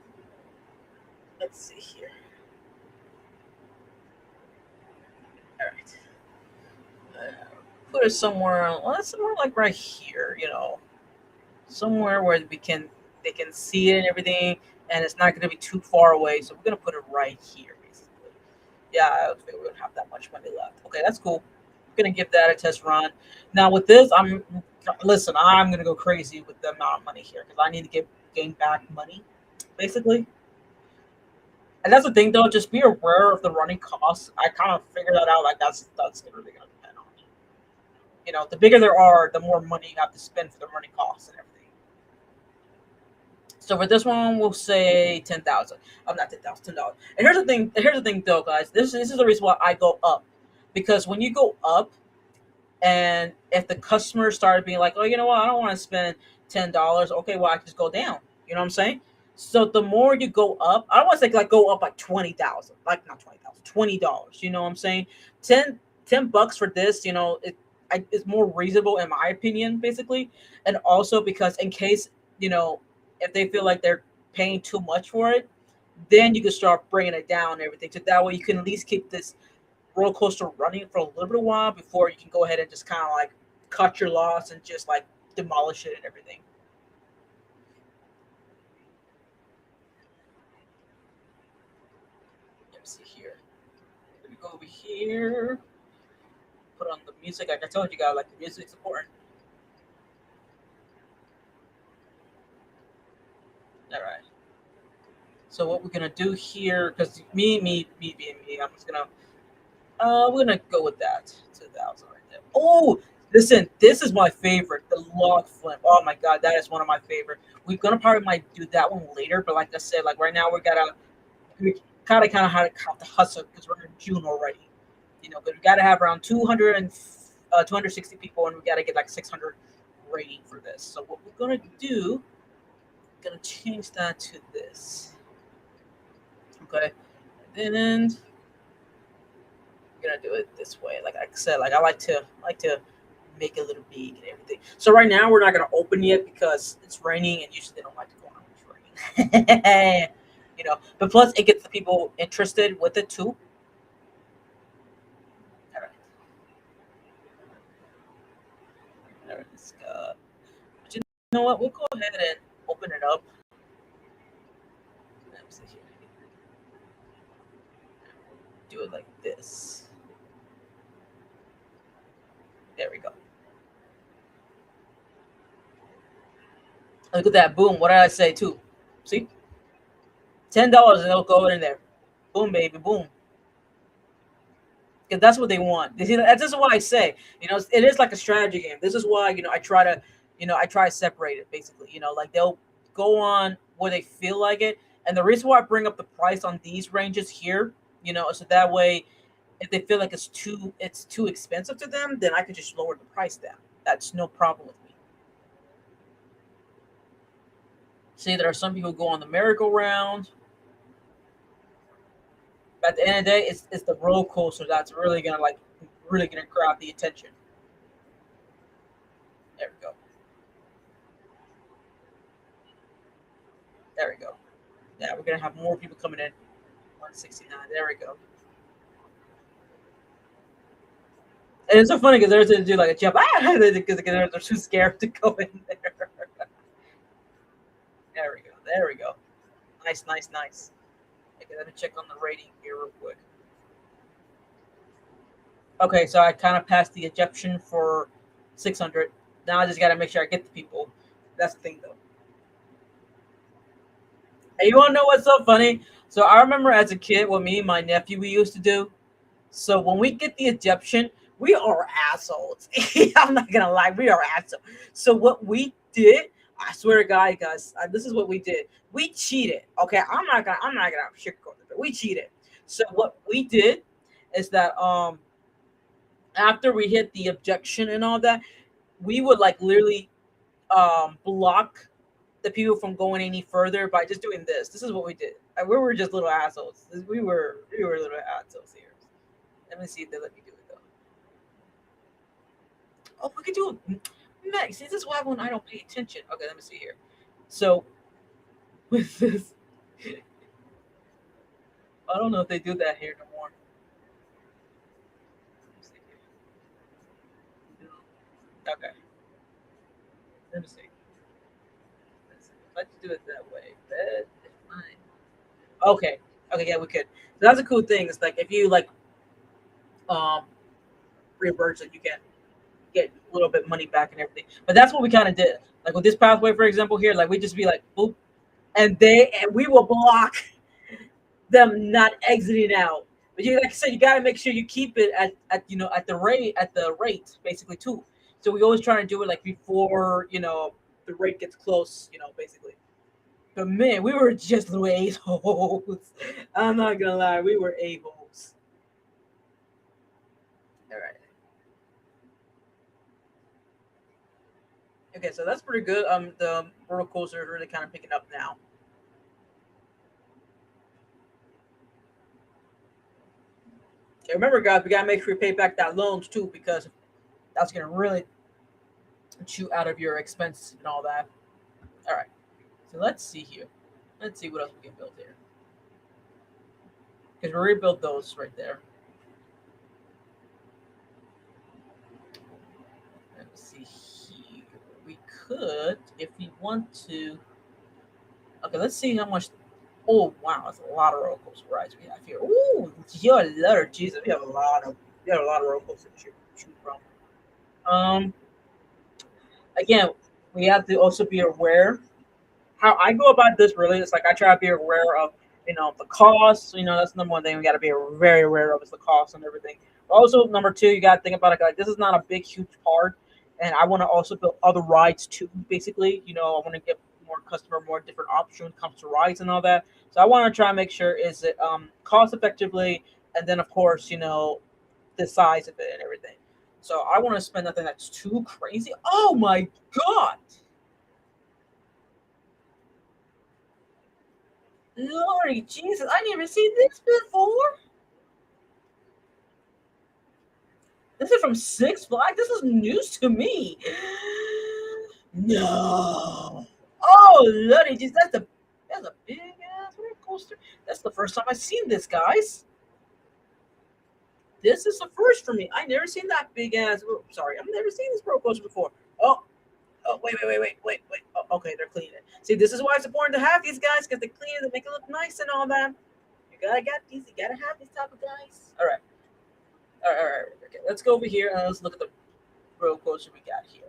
Let's see here. All right. Put it somewhere. Well, somewhere like right here. Somewhere where they can see it and everything, and it's not going to be too far away. So we're going to put it right here, basically. Yeah, I don't think we're going to have that much money left. Okay, that's cool. I'm going to give that a test run. Now with this, I'm going to go crazy with the amount of money here because I need to gain back money, basically. And that's the thing, though. Just be aware of the running costs. I kind of figured that out. Like that's really going to depend on. The bigger there are, the more money you have to spend for the running costs and everything. So for this one, we'll say 10,000. I'm not 10,000, $10. And here's the thing. Here's the thing, though, guys. This is the reason why I go up, because when you go up, and if the customer started being like, oh, you know what, I don't want to spend $10. Okay, well, I can just go down. You know what I'm saying? So the more you go up, I don't want to say like go up like 20,000, like not 20,000, $20. You know what I'm saying? 10 bucks for this. It's more reasonable in my opinion, basically, and also because in case if they feel like they're paying too much for it, then you can start bringing it down and everything. So that way you can at least keep this roller coaster running for a little bit of while before you can go ahead and just kind of like cut your loss and just like demolish it and everything. Let me see here. Let me go over here. Put on the music. Like I told you guys, like the music's important. All right. So what we're gonna do here, because me being me, I'm just gonna we're gonna go with that 2,000 right there. Oh, listen, this is my favorite, the log flip. Oh my god, that is one of my favorite. We're gonna probably might do that one later, but like I said, like right now we kind of have to hustle because we're in June already. But we gotta have around 260 people, and we gotta get like 600 rating for this. So what we're gonna do, gonna change that to this. Okay, and then gonna do it this way. Like I said, like I like to make it a little big and everything. So right now we're not gonna open yet because it's raining, and usually they don't like to go on when it's raining. But plus it gets the people interested with it too. All right, all right. But you know what? We'll go ahead and open it up. Let me see here. Do it like this. There we go. Look at that. Boom. What did I say too? See? $10 and it'll go in there. Boom, baby. Boom. because that's what they want. You see, that's just what I say. It is like a strategy game. This is why I try to separate it basically. Like they'll go on where they feel like it, and the reason why I bring up the price on these ranges here, so that way, if they feel like it's too expensive to them, then I could just lower the price down. That's no problem with me. See, there are some people who go on the merry-go-round. But at the end of the day, it's the roller coaster that's really gonna grab the attention. There we go. There we go. Yeah, we're gonna have more people coming in. 169. There we go. And it's so funny because there's to do like a jump because they're too scared to go in there. There we go. There we go. Nice, nice, nice. Okay, let me check on the rating here real quick. Okay, so I kind of passed the Egyptian for 600. Now I just got to make sure I get the people. That's the thing, though. And you want to know what's so funny? So I remember as a kid, what me and my nephew we used to do. So when we get the Egyptian, we are assholes. I'm not gonna lie, we are assholes. So what we did, I swear to God, guys, this is what we did. We cheated. Okay, I'm not gonna sugarcoat it, but we cheated. So what we did is that after we hit the objection and all that, we would like literally block the people from going any further by just doing this. This is what we did. We were just little assholes. We were little assholes here. Let me see if they let me do it though. Oh, we could do it. Next, this is why when I don't pay attention. Okay, let me see here. So with this, I don't know if they do that here no more. Let me see here. No. Okay, let me see. Let's do it that way. That is fine. Okay. Okay, yeah, we could. So that's a cool thing. It's like if you like um reimburse it, you can get a little bit money back and everything. But that's what we kind of did. Like with this pathway, for example, here, like we just be like, boop, and we will block them not exiting out. But you, like I said, you got to make sure you keep it at the rate basically too. So we always try to do it like before the rate gets close, basically. But man, we were just little a-holes. I'm not gonna lie, we were a-holes. All right. Okay, so that's pretty good. The roller coaster is really kind of picking up now. Okay, remember, guys, we gotta make sure we pay back that loans too because that's gonna really chew out of your expense and all that. All right. So let's see here. Let's see what else we can build here. Because we rebuilt those right there. Let's see here. We could, if we want to. Okay, let's see how much. Oh wow, that's a lot of roller coaster rides we have here. Ooh, you're a letter, Jesus. We have a lot of roller coasters to choose from. Um, Again, we have to also be aware how I go about this. Really, it's like I try to be aware of the costs. That's the number one thing we got to be very aware of is the cost and everything. Also, number two, you got to think about it like this is not a big huge part, and I want to also build other rides too. Basically, I want to give more customer more different options when it comes to rides and all that. So I want to try and make sure is it cost effectively, and then of course the size of it and everything. So I want to spend nothing that's too crazy. Oh my god! Lordy Jesus, I never seen this before. This is from Six Flags. This is news to me. No. Oh, Lordy Jesus, that's a big ass roller coaster. That's the first time I've seen this, guys. This is the first for me. I never seen that big ass. Oh, sorry, I've never seen this roller coaster before. Oh, oh, wait. Oh, okay, they're cleaning it. See, this is why it's important to have these guys because they clean it, they make it look nice and all that. You gotta get these. You gotta have these type of guys. All right. Okay, let's go over here and let's look at the roller coaster we got here.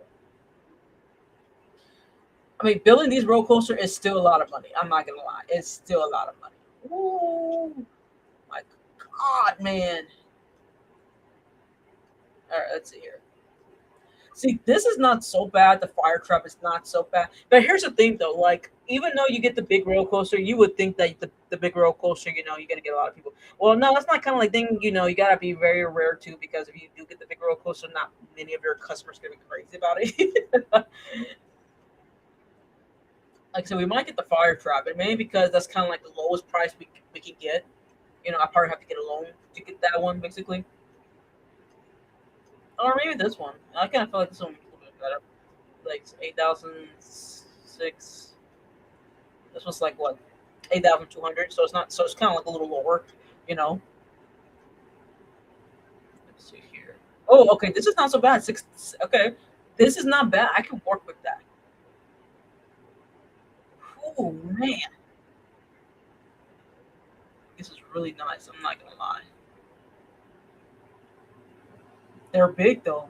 I mean, building these roller coaster is still a lot of money. I'm not gonna lie, it's still a lot of money. Ooh, my God, man. All right, let's see here. See, this is not so bad. The fire trap is not so bad. But here's the thing, though. Like, even though you get the big roller coaster, you would think that the big roller coaster, you're gonna get a lot of people. Well, no, that's not kind of like thing. You gotta be very rare too, because if you do get the big roller coaster, not many of your customers gonna be crazy about it. Like, so we might get the fire trap, but maybe because that's kind of like the lowest price we can get. I probably have to get a loan to get that one, basically. Or maybe this one. I kind of feel like this one would be a little bit better. Like 8,006. This was like what, 8,200. So it's not. So it's kind of like a little lower. You know. Let's see here. Oh, okay. This is not so bad. Six. Okay. This is not bad. I can work with that. Oh man, this is really nice. I'm not gonna lie. They're big though.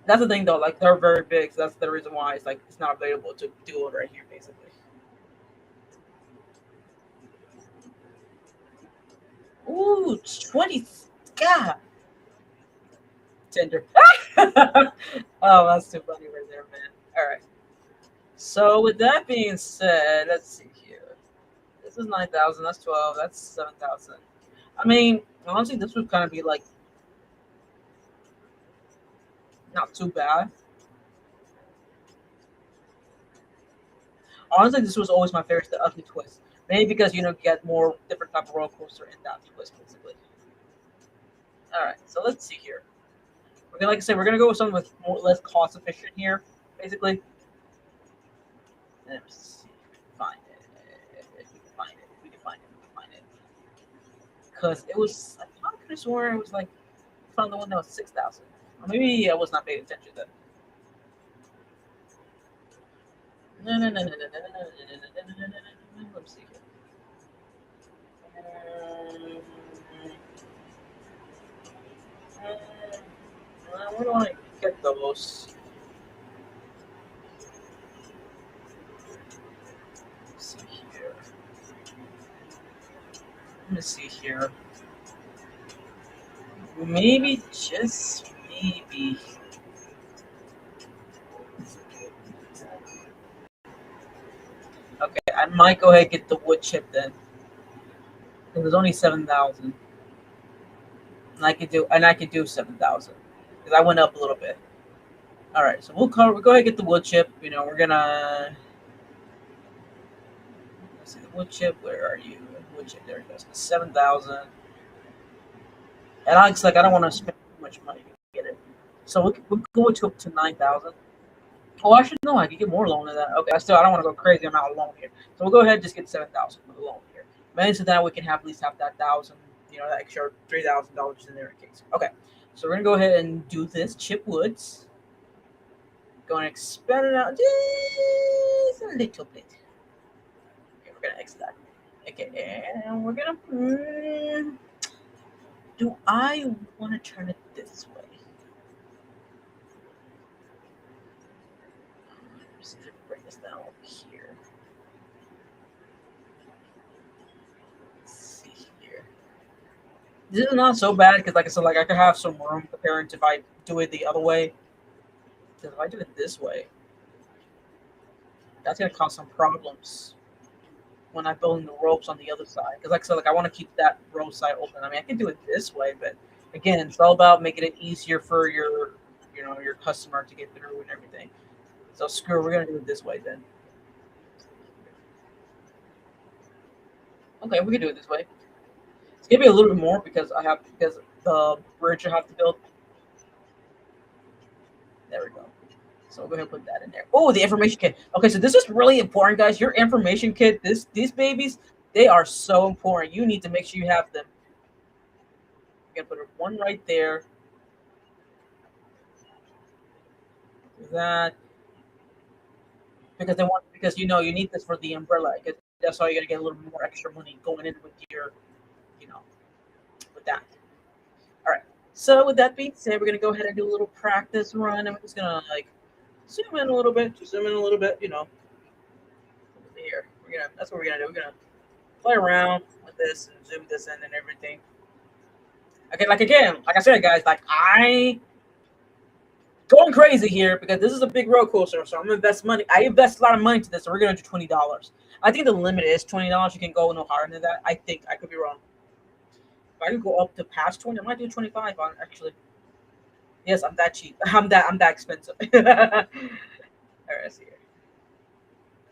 That's the thing though. Like they're very big. So that's the reason why it's like it's not available to do it right here, basically. Ooh, 20. God, tender. Oh, that's too funny right there, man. All right. So with that being said, let's see here. This is 9,000. That's 12. That's 7,000. I mean, honestly, this would kind of be like not too bad. Honestly, this was always my favorite, the ugly twist. Maybe because you get more different type of roller coaster in that twist, basically. All right. So let's see here. We're gonna, like I said, we're gonna go with something with more less cost efficient here, basically. Let's see. Find it. If we can find it. We can find it. We can find it. Because it was, I could have sworn it was like found the one that was 6,000. Or maybe I was not paying attention then. No, no, no, no, no, no, no, no, no, no, no, no, no. Let me see here. Where do I get those? Let's see here. Let me see here. Maybe, just maybe. Okay, I might go ahead and get the wood chip then. Because there's only 7,000. And I could do 7,000. Because I went up a little bit. Alright, so we'll go ahead and get the wood chip. We're gonna, let's see the wood chip. Where are you? Wood chip, there it goes. 7,000. And like I don't want to spend too much money to get it. So we'll go to 9,000. Oh, actually, no, I can get more loan than that. Okay, I don't want to go crazy amount of loan here. So we'll go ahead and just get 7,000 for the loan here. Maybe so that we can have at least have that thousand, that extra $3,000 in there in case. Okay, so we're gonna go ahead and do this. Chip Woods. Going to expand it out just a little bit. Okay, we're gonna exit that. Okay, and we're gonna. Do I want to turn it this way? Let's see if I can bring this down over here. Let's see here. This is not so bad because, like I said, like I could have some room compared to if I do it the other way. Because if I do it this way, that's gonna cause some problems when I build in the ropes on the other side. Because, like I said, like I want to keep that row side open. I mean, I can do it this way, but again, it's all about making it easier for your customer to get through and everything. So screw, we're gonna do it this way then. Okay, we can do it this way. It's gonna be a little bit more because the bridge I have to build. There we go. So we'll go ahead and put that in there. Oh, the information kit. Okay, so this is really important, guys. Your information kit, these babies, they are so important. You need to make sure you have them. You're gonna put one right there. That because you need this for the umbrella. Because that's how you're gonna get a little more extra money going in with your, you know, with that. All right. So with that being said, we're gonna go ahead and do a little practice run, and we're just gonna like zoom in a little bit, just zoom in a little bit. Here that's what we're gonna do. We're gonna play around with this and zoom this in and everything. Okay, like again, like I said, guys, like I going crazy here because this is a big roller coaster, so I'm gonna invest money. I invest a lot of money to this, so we're gonna do $20. I think the limit is $20. You can go no higher than that. I think I could be wrong. If I could go up to past 20, I might do 25 on actually. Yes, I'm that cheap. I'm that expensive. All right, let's see here.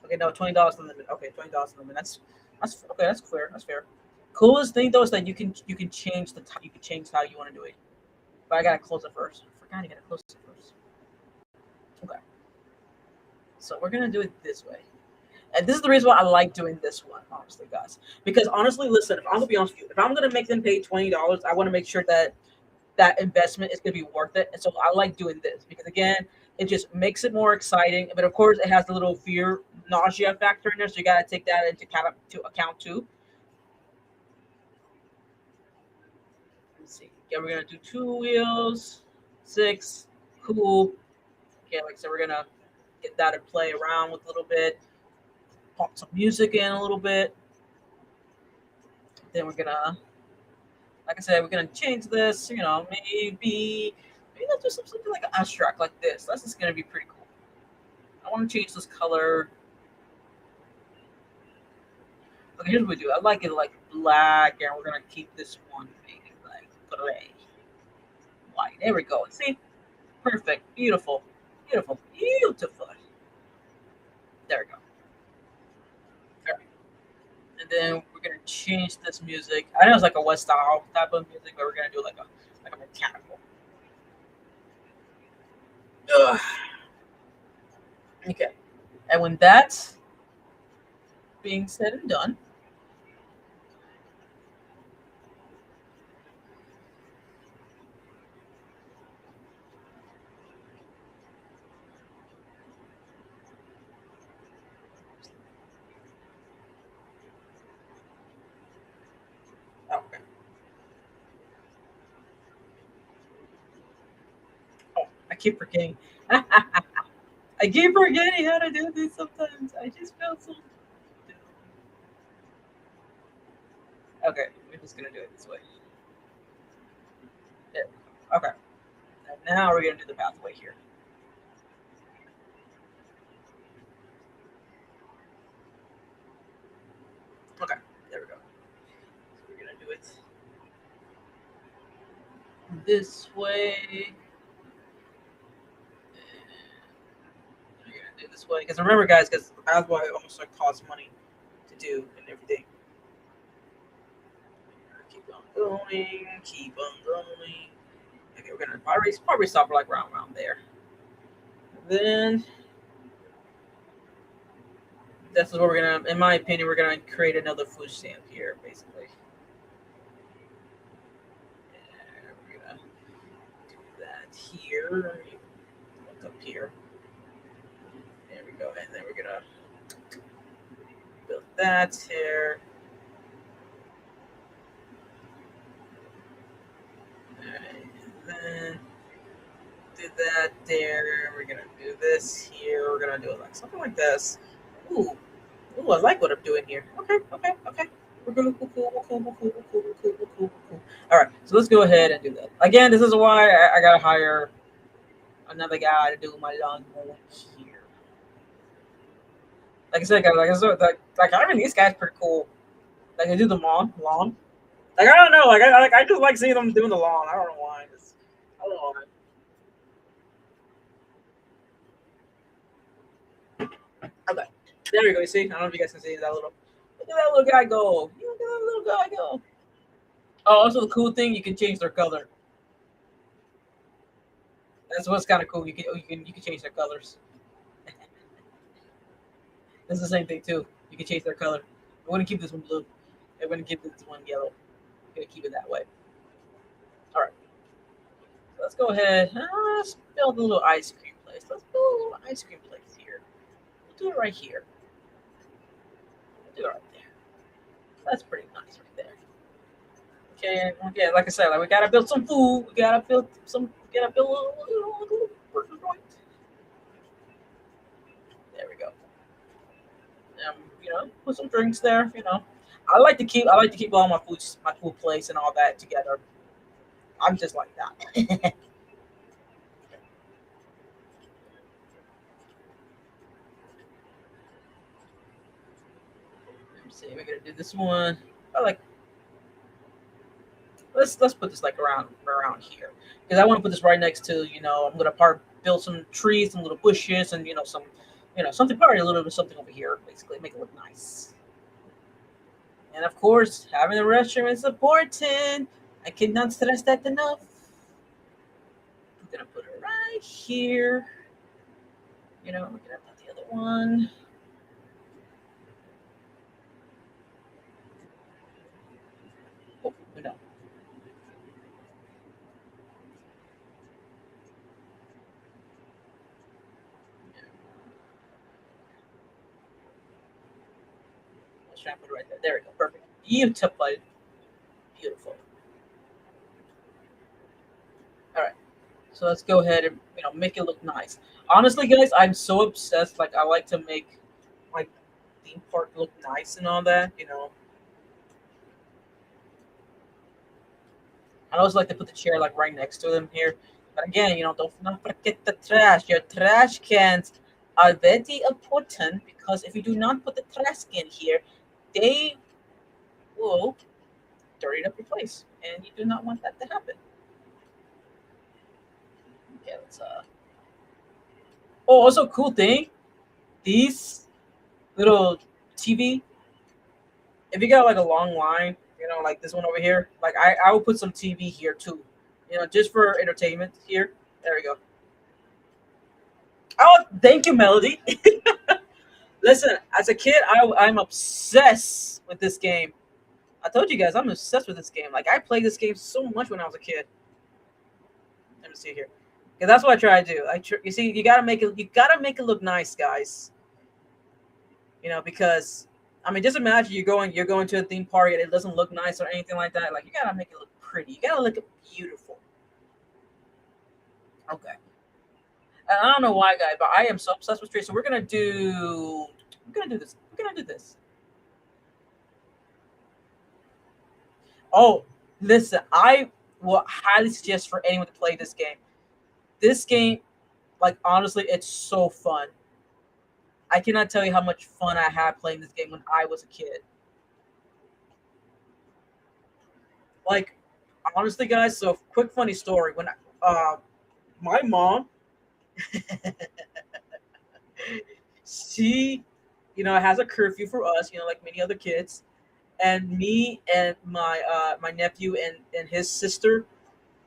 Okay, no, $20 the limit. Okay, $20 the limit. That's okay. That's fair. That's fair. Coolest thing though is that you can change you can change how you want to do it. But I gotta close it first. I forgot you gotta close it first. Okay, so we're gonna do it this way. And this is the reason why I like doing this one, honestly, guys. Because honestly, listen, if I'm gonna be honest with you, if I'm gonna make them pay $20, I want to make sure that that investment is gonna be worth it. And so I like doing this because again, it just makes it more exciting. But of course, it has the little fear, nausea factor in there, so you gotta take that into account too. Let's see. Yeah, we're gonna do 2 wheels, six, cool. Okay, like so, we're gonna get that to play around with a little bit, pop some music in a little bit. Then we're gonna, like I said, we're gonna change this. Maybe let's do something like an abstract like this. That's just gonna be pretty cool. I want to change this color. Okay, here's what we do. I like it like black, and we're gonna keep this one maybe like gray, white. There we go. See, perfect, beautiful, beautiful, beautiful. There we go. All right. And then we're gonna change this music. I know it's like a West style type of music, but we're gonna do like a mechanical. Ugh. Okay. And when that's being said and done, okay. Oh, I keep forgetting. I keep forgetting how to do this sometimes. I just feel so. Okay, we're just gonna do it this way. There. Okay. And now we're gonna do the pathway here. Okay. There we go. So we're gonna do it this way. We're gonna do it this way because remember, guys, because that's why it almost like costs money to do and everything. Keep on going. Keep on going. Okay, we're gonna probably stop like around there. Then this is what we're gonna, in my opinion, we're gonna create another food stamp here, basically. And we're gonna do that here. What's up here? There we go. And then we're gonna build that here. Alright, and then do that there. We're gonna do this here. We're gonna do it like something like this. Ooh, ooh, I like what I'm doing here. Okay, okay, okay. We're gonna cool. All right, so let's go ahead and do that. Again, this is why I gotta hire another guy to do my lawnmower here. Like I said, guys, like having these guys pretty cool. Like they do the lawn. Like I don't know, like I just like seeing them doing the lawn. I don't know why. I don't know why. Okay, there we go. You see, I don't know if you guys can see that little. Look at that little guy go. Look at that little guy go. Oh, also the cool thing, you can change their color. That's what's kind of cool. You can change their colors. That's the same thing too. You can change their color. We're gonna keep this one blue. We're gonna keep this one yellow. We're gonna keep it that way. All right. So let's go ahead. Let's build a little ice cream place. Let's build a little ice cream place here. We'll do it right here. We'll do it right there. That's pretty nice right there. Okay. Okay. Like I said, like we gotta build some food. We gotta build some. We gotta build a little burger joint. There we go. Put some drinks there. I like to keep all my food place and all that together. I'm just like that. Let me see. We're gonna do this one. I like. Let's put this like around here because I want to put this right next to I'm gonna build some trees, some little bushes, and some something probably a little bit of something over here. Basically, make it look nice. And of course, having a restroom is important. I cannot stress that enough. I'm gonna put it right here. We're gonna put the other one. Oh, no. Let's try and put it right there. There we go. Perfect. Beautiful. Beautiful. All right. So let's go ahead and make it look nice. Honestly, guys, I'm so obsessed. Like I like to make my theme park look nice and all that. I always like to put the chair like right next to them here. But again, don't not forget the trash. Your trash cans are very important because if you do not put the trash can here, they will dirty up your place, and you do not want that to happen. Okay, let's. Oh, also cool thing. These little TV. If you got like a long line, like this one over here, like I will put some TV here too, just for entertainment here. There we go. Oh, thank you, Melody. Listen, as a kid, I'm obsessed with this game. I told you guys I'm obsessed with this game. Like I played this game so much when I was a kid. Let me see here, because that's what I try to do. You see, you gotta make it look nice, guys. Because I mean, just imagine you're going to a theme park and it doesn't look nice or anything like that. Like you gotta make it look pretty. You gotta look beautiful. Okay. And I don't know why, guys, but I am so obsessed with trees. So we're gonna do this. We're gonna do this. Oh, listen, I will highly suggest for anyone to play this game. This game, like honestly, it's so fun. I cannot tell you how much fun I had playing this game when I was a kid. Like, honestly, guys. So, quick funny story. When my mom, she, has a curfew for us. Like many other kids, and me and my nephew and his sister,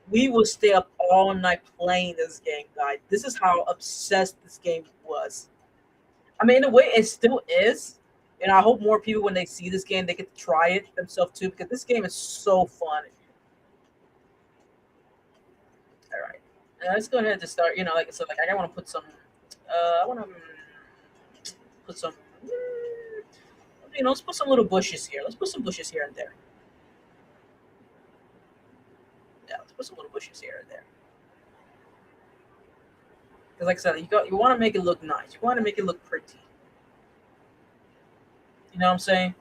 we would stay up all night playing this game, guys. This is how obsessed this game was. I mean, in a way, it still is. And I hope more people, when they see this game, they get to try it themselves too, because this game is so fun. All right, let's go ahead and start. Like I said, like I want to put some. I want to put some. Let's put some little bushes here. Let's put some bushes here and there. Yeah, let's put some little bushes here and there. Because, like I said, you want to make it look nice. You want to make it look pretty. You know what I'm saying?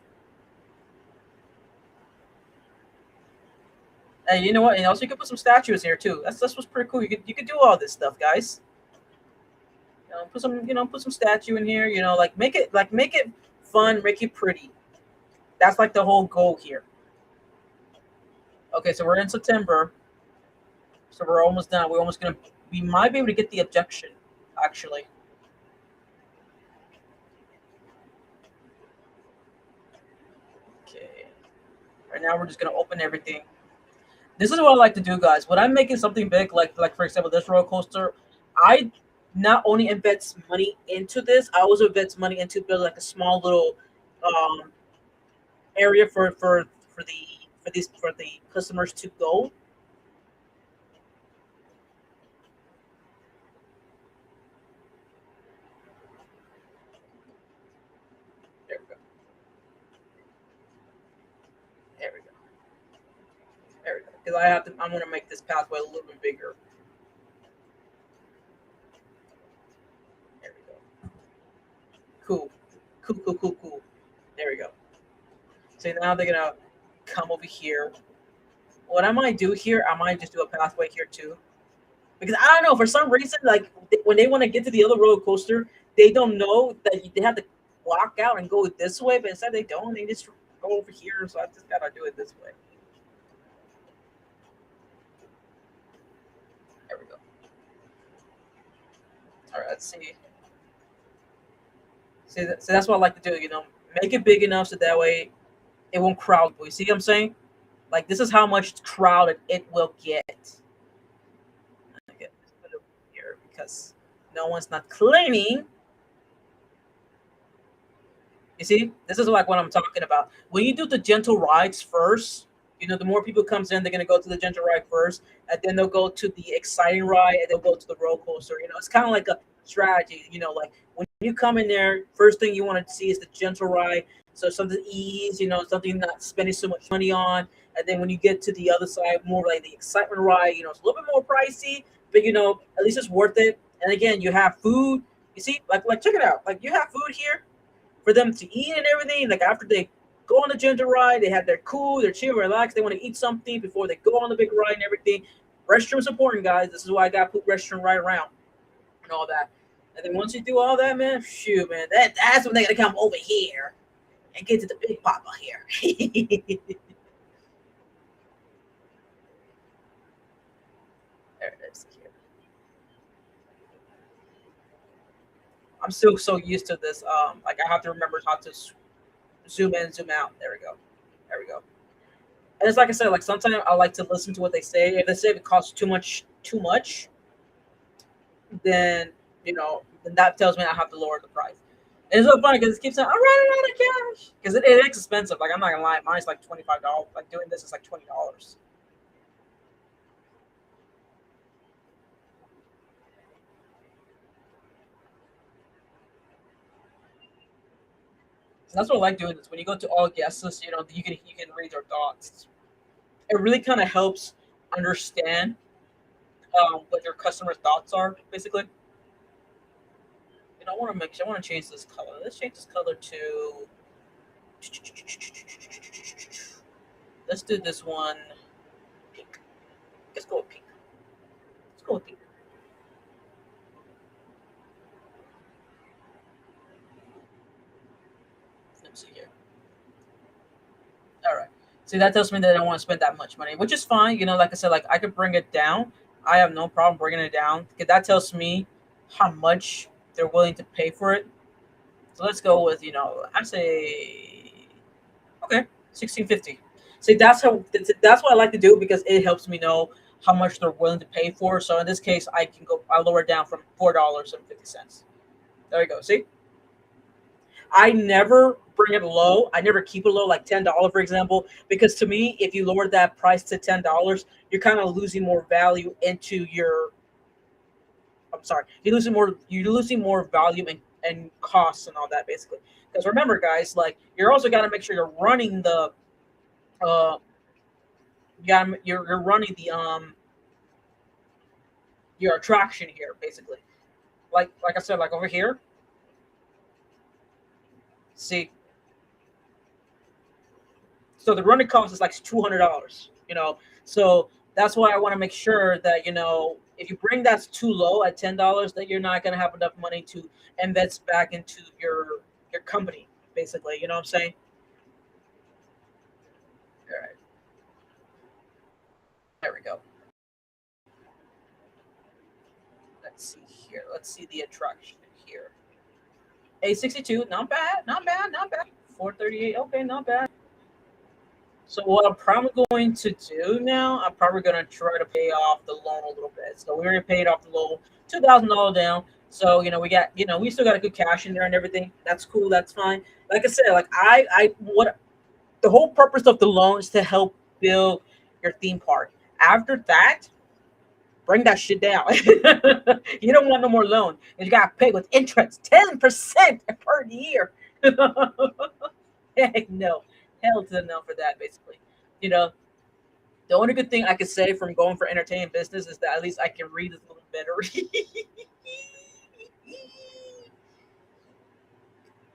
And you know what? And also, you could put some statues here too. That's what's pretty cool. You could do all this stuff, guys. Put some statue in here. Like make it fun, make it pretty. That's like the whole goal here. Okay, so we're in September, so we're almost done. We're almost gonna. We might be able to get the objection, actually. Okay. Right now, we're just gonna open everything. This is what I like to do, guys. When I'm making something big, like for example, this roller coaster, I not only invest money into this, I also invest money into building like a small little um, area for the customers to go. There we go. There we go. There we go. Because I'm gonna make this pathway a little bit bigger. There we go. Cool. Cool. Cool. Cool. Cool. There we go. So now they're gonna come over here. What I might do here, I might just do a pathway here too, because I don't know for some reason, like when they want to get to the other roller coaster, they don't know that they have to walk out and go this way, but instead they don't. They just go over here, so I just gotta do it this way. There we go. All right, let's see. See, that's what I like to do. Make it big enough so that way it won't crowd. You see what I'm saying? Like this is how much crowded it will get. Okay, let's put it here because no one's not cleaning. You see, this is like what I'm talking about. When you do the gentle rides first, the more people comes in, they're gonna go to the gentle ride first, and then they'll go to the exciting ride, and they'll go to the roller coaster. It's kind of like a strategy. Like when you come in there, first thing you want to see is the gentle ride, so something ease. Something not spending so much money on, and then when you get to the other side, more like the excitement ride. It's a little bit more pricey, but at least it's worth it. And again, you have food. You see, like check it out. Like you have food here for them to eat and everything. Like after they go on the ginger ride, they have their cool, their chill, relax. They want to eat something before they go on the big ride and everything. Restrooms important, guys. This is why I got to put restroom right around and all that. And then once you do all that, man, shoot, man, that's when they gotta come over here and get to the big papa here. There it is. Here. I'm still so used to this. Like I have to remember how to zoom in, zoom out. There we go. There we go. And it's like I said, like sometimes I like to listen to what they say. If they say it costs too much, then then that tells me I have to lower the price. And it's so funny because it keeps saying I'm running out of cash because it is expensive. Like I'm not gonna lie, mine's like $25. Like doing this is like $20. So that's what I like doing this. When you go to all guests, you can read their thoughts. It really kind of helps understand what your customer thoughts are, basically. I want to make sure I want to change this color. Let's change this color to. Let's do this one pink. Let's go with pink. Let's go with pink. Let me see here. All right. See, that tells me that I don't want to spend that much money, which is fine. Like I said, like I could bring it down. I have no problem bringing it down because that tells me how much they're willing to pay for it. So let's go with I say okay, 1650. See, that's what I like to do because it helps me know how much they're willing to pay for. So in this case, I lower it down from $4.50. There you go. See, I never bring it low. I never keep it low, like $10, for example, because to me, if you lower that price to $10, you're kind of losing more value into your. I'm sorry, you're losing more value and costs and all that basically. Because remember, guys, like you're also got to make sure you're running the uh, you're running the your attraction here basically. Like I said, like over here, see, so the running cost is like $200. So that's why I want to make sure that if you bring that too low at $10, that you're not going to have enough money to invest back into your company, basically. You know what I'm saying? All right, there we go. Let's see here. Let's see the attraction here. A62, not bad, not bad, not bad. 438, okay, not bad. So what I'm probably going to do now, I'm probably going to try to pay off the loan a little bit. So we already paid off the loan, $2,000 down. So we still got a good cash in there and everything. That's cool. That's fine. Like I said, like what the whole purpose of the loan is to help build your theme park. After that, bring that shit down. You don't want no more loan. You got to pay with interest, 10% per year. Heck no. Hell to the no for that, basically. You know, the only good thing I could say from going for entertainment business is that at least I can read a little better.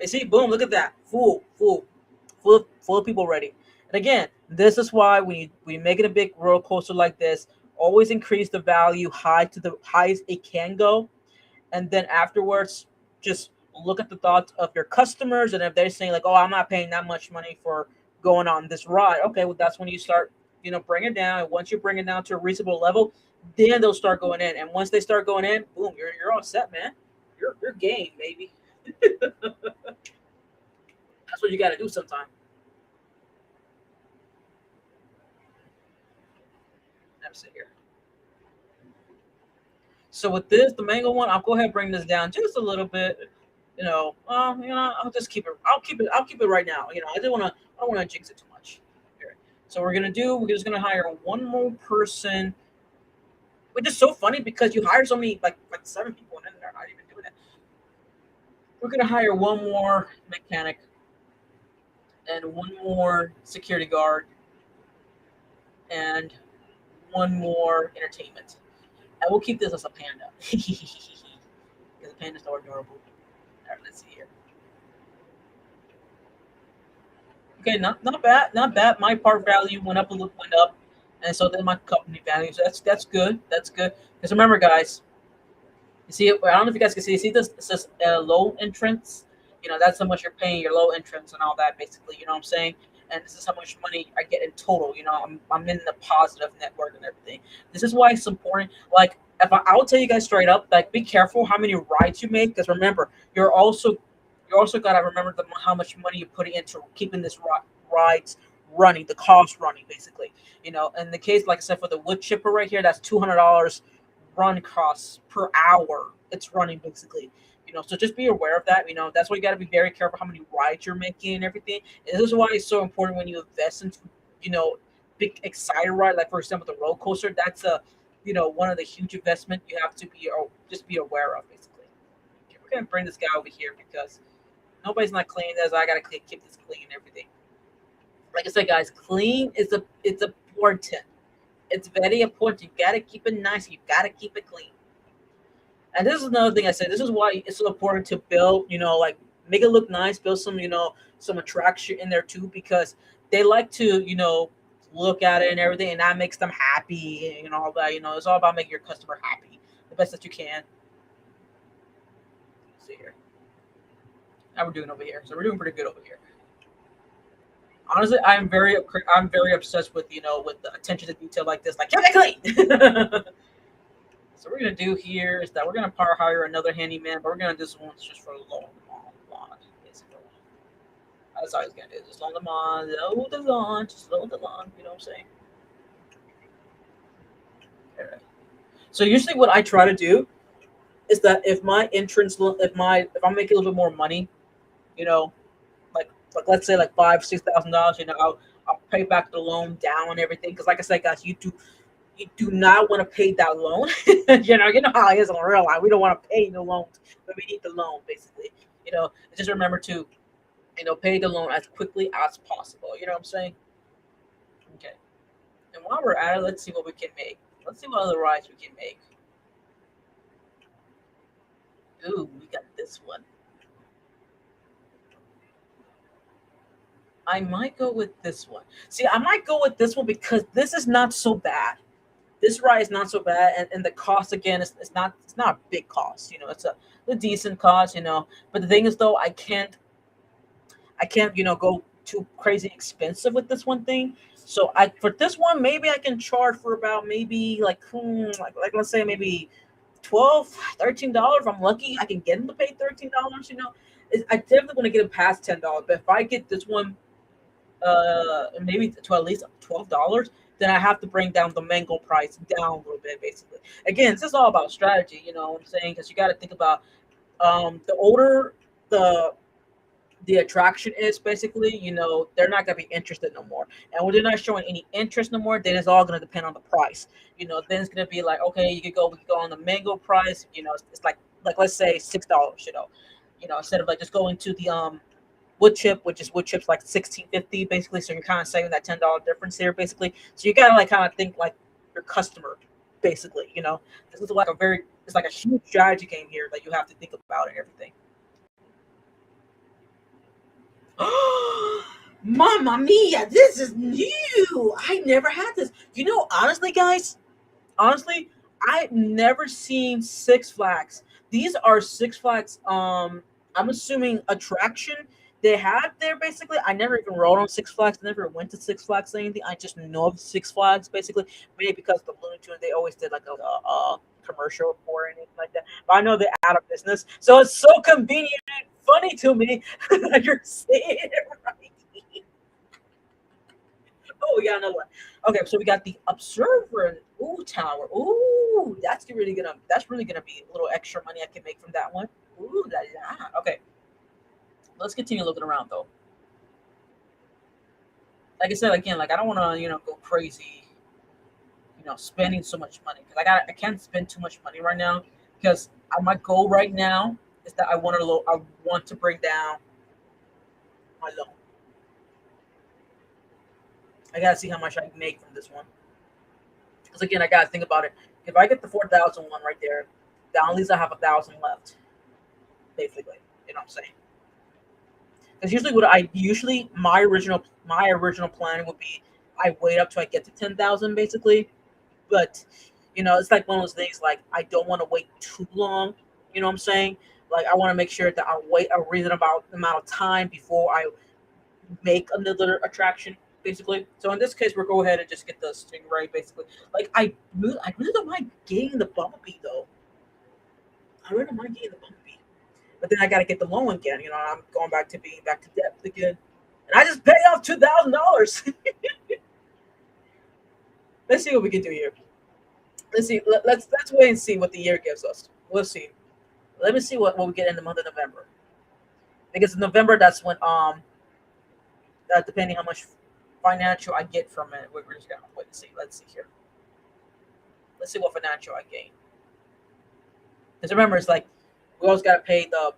You see, boom, look at that. Full of people ready. And again, This is why we make it a big roller coaster like this, always increase the value high to the highest it can go, and then afterwards just look at the thoughts of your customers, and if they're saying like, oh, I'm not paying that much money for going on this ride, okay, well that's when you start, bring it down. And once you bring it down to a reasonable level, then they'll start going in, and once they start going in, boom, you're all set, man. You're game, baby. That's what you got to do sometime. Let me see here. So with this, the mango one, I'll go ahead and bring this down just a little bit. I'll just keep it. I'll keep it. I'll keep it right now. I don't want to. I don't want to jinx it too much. Here. So we're just gonna hire one more person, which is so funny because you hire so many, like 7 people, and then they're not even doing it. We're gonna hire one more mechanic and one more security guard and one more entertainment, and we'll keep this as a panda. Because the panda's so adorable. All right, let's see here. Okay, not bad, not bad. My part value went up a little, went up, and so then my company value. So that's good. That's good. Because remember, guys, you see it. I don't know if you guys can see. You see this? It says low entrance. That's how much you're paying your low entrance and all that. Basically, you know what I'm saying. And this is how much money I get in total. I'm in the positive network and everything. This is why it's important. Like, if I will tell you guys straight up, like, be careful how many rides you make. Because remember, you also got to remember how much money you're putting into keeping this rides running, the cost running, basically. In the case, like I said, for the wood chipper right here, that's $200 run costs per hour. It's running, basically. So just be aware of that. That's why you got to be very careful how many rides you're making and everyththing. And this is why it's so important when you invest into, big exciting ride, like for example the roller coaster. That's one of the huge investment you have to be, or just be aware of, basically. Okay, we're gonna bring this guy over here because nobody's not cleaning this. I gotta keep this clean and everything. Like I said, guys, clean is it's important. It's very important. You gotta keep it nice. You gotta keep it clean. And this is another thing I said. This is why it's so important to build. Like, make it look nice. Build some, some attraction in there too, because they like to, look at it and everything, and that makes them happy and all that. It's all about making your customer happy the best that you can. Let's see here. How we're doing over here? So we're doing pretty good over here. Honestly, I'm very obsessed with with the attention to detail like this. Like, keep it clean. So we're gonna do here is that we're gonna power hire another handyman, but we're gonna do this one just for a long lawn, basically. That's all he's gonna do. Just on the lawn, low the lawn, just low the lawn. You know what I'm saying? All right. So usually, what I try to do is that if I'm making a little bit more money, you know, like let's say like $5,000 to $6,000, I'll pay back the loan down and everything. Because like I said, guys, you do not want to pay that loan. You know how it is in real life. We don't want to pay the loans, but we need the loan, basically. Just remember to pay the loan as quickly as possible. You know what I'm saying? Okay. And while we're at it, let's see what we can make. Let's see what other rides we can make. Ooh, we got this one. I might go with this one. See, I might go with this one because this is not so bad. This ride is not so bad, and the cost again it's not a big cost. It's a decent cost. But the thing is though, I can't go too crazy expensive with this one thing. So I for this one maybe I can charge for about maybe like let's say maybe 12 $13. If I'm lucky, I can get him to pay $13. I definitely want to get him past $10. But if I get this one maybe to at least $12, then I have to bring down the mango price down a little bit, basically. Again, this is all about strategy, you know what I'm saying? Because you got to think about the older the the attraction is, basically, they're not gonna be interested no more. And when they're not showing any interest no more, then it's all gonna depend on the price. Then it's gonna be like, okay, we could go on the mango price. It's like let's say $6. Instead of like just going to the wood chip, which is wood chips like 16.50 basically. So you're kind of saving that $10 difference there, basically. So you gotta like kind of think like your customer, basically. This is like it's like a huge strategy game here that you have to think about and everything. Mamma mia, this is new. I never had this. Honestly, guys, honestly, I've never seen Six Flags. These are Six Flags. I'm assuming attraction they had there. Basically, I never even rode on Six Flags. I never went to Six Flags or anything. I just know of Six Flags basically. Maybe because the Looney Tunes they always did like a commercial or anything like that. But I know they're out of business, so it's so convenient and funny to me that you're saying it right. Oh, we got another one. Okay, so we got the observer. Ooh, tower. Ooh, that's really gonna be a little extra money I can make from that one. Ooh, yeah. Okay, let's continue looking around though. Like I said again, like I don't want to go crazy, spending so much money because I can't spend too much money right now because my goal right now is that I want to bring down my loan. I gotta see how much I can make from this one. Because again, I gotta think about it. If I get the 4,000 one right there, then at least I have 1,000 left, basically. You know what I'm saying? Because usually my original plan would be I wait up till I get to 10,000, basically. But it's like one of those things. Like I don't want to wait too long. You know what I'm saying? Like I want to make sure that I wait a reasonable amount of time before I make another attraction, basically. So in this case, we'll go ahead and just get the stingray, basically. Like I really don't mind getting the bumblebee though. I really don't mind getting the bumblebee, but then I got to get the loan again. I'm going back to being back to depth again, and I just paid off $2,000. Let's see what we can do here. Let's see. Let's wait and see what the year gives us. We'll see. Let me see what we get in the month of November. Because in November, that's when depending how much financial I get from it, we're just gonna wait and see. Let's see here. Let's see what financial I gain. Because remember, it's like we always gotta pay the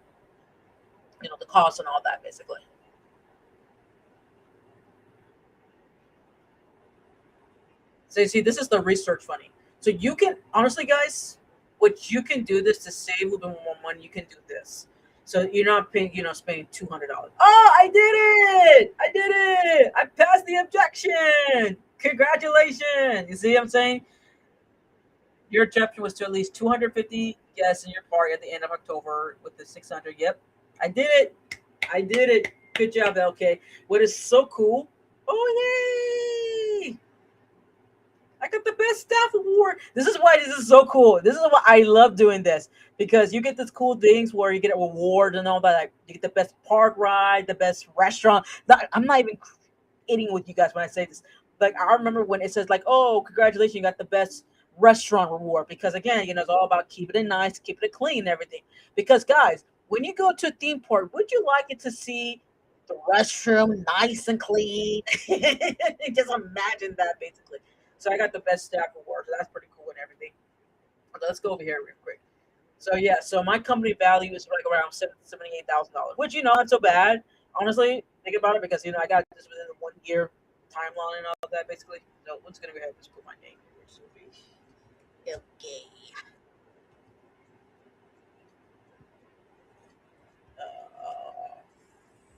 cost and all that basically. So you see, this is the research funding. So you can honestly, guys, what you can do this to save a little bit more money. You can do this. So you're not paying, spending $200. Oh, I did it! I did it! I passed the objection. Congratulations! You see what I'm saying? Your objection was to at least 250 guests in your party at the end of October with the 600. Yep, I did it. I did it. Good job, LK. What is so cool? Oh, yay! I got the best staff award. This is why this is so cool. This is why I love doing this because you get these cool things where you get a reward and all that. Like you get the best park ride, the best restaurant. I'm not even kidding with you guys when I say this. Like I remember when it says like, "Oh, congratulations, you got the best restaurant reward." Because again, it's all about keeping it nice, keeping it clean, and everything. Because guys, when you go to a theme park, would you like it to see the restroom nice and clean? Just imagine that, basically. So I got the best staff award. So that's pretty cool and everything. Okay, let's go over here real quick. So yeah, so my company value is like around $78,000, which not so bad. Honestly, think about it because I got this within a 1 year timeline and all that basically. So I'm just gonna go ahead and just put my name here. So okay. Uh,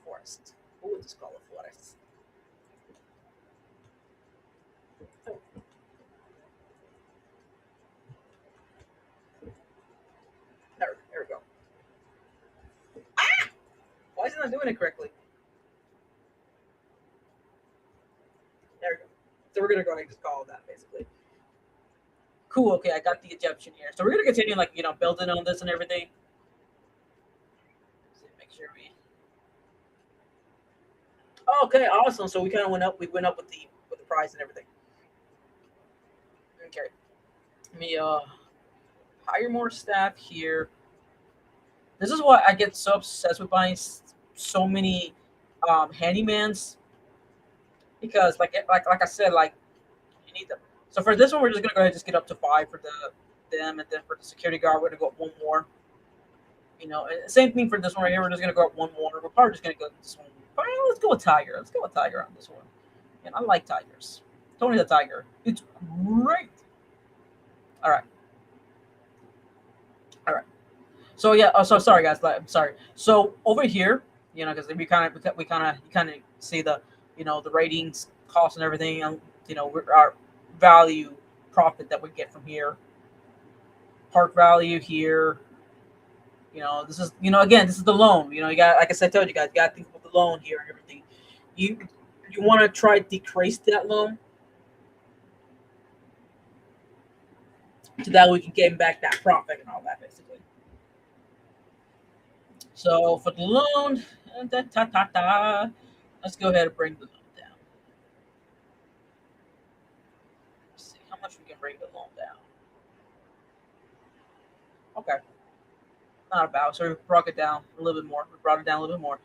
Forest. What would this call a forest? Oh, there we go. Ah! Why is it not doing it correctly? There we go. So we're gonna go ahead and just call it that basically. Cool. Okay, I got the Egyptian here. So we're gonna continue like building on this and everything. So make sure we. Okay, awesome. So we kind of went up. We went up with the price and everything. Okay. Let me hire more staff here. This is why I get so obsessed with buying so many handymans because like I said, like you need them. So for this one, we're just gonna go ahead and just get up to five for them, and then for the security guard, we're gonna go up one more. And same thing for this one right here. We're just gonna go up one more. We're probably just gonna go this one. Fine, let's go with Tiger. Let's go with Tiger on this one. And I like Tigers. Tony the Tiger. It's great. All right. All right. So yeah. Oh, sorry guys. I'm sorry. So over here, because we kind of see the ratings, costs, and everything. Our value profit that we get from here, park value here. This is again, this is the loan. You got, like I said, I told you guys, you got to think about the loan here and everything. You you want to try to decrease that loan so that we can get back that profit and all that basically. So for the loan, let's go ahead and bring the loan down. Let's see how much we can bring the loan down. Okay, not about. So we brought it down a little bit more. We brought it down a little bit more.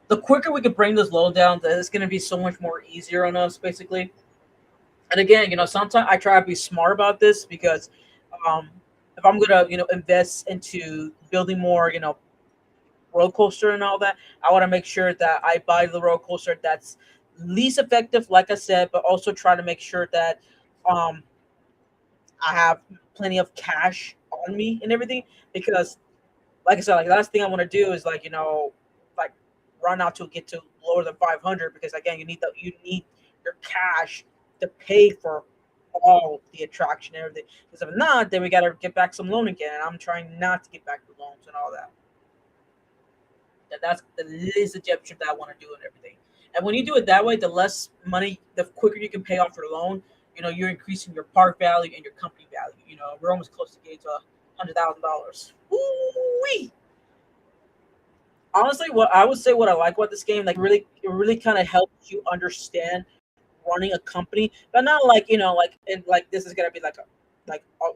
The quicker we can bring this loan down, it's going to be so much more easier on us, basically. And again, sometimes I try to be smart about this because um, if I'm gonna, invest into building more, roller coaster and all that, I want to make sure that I buy the roller coaster that's least effective, like I said, but also try to make sure that um, I have plenty of cash on me and everything. Because, like I said, like the last thing I want to do is like run out to get to lower than 500 because again, you need your cash to pay for all the attraction and everything. Because if not, then we got to get back some loan again. And I'm trying not to get back the loans and all that. That's the least exemption that I want to do and everything. And when you do it that way, the less money, the quicker you can pay off your loan. You're increasing your park value and your company value. We're almost close to getting to $100,000. Woo-wee! Honestly, what I would say, what I like about this game, like it really kind of helps you understand running a company, but not like like this is gonna be like a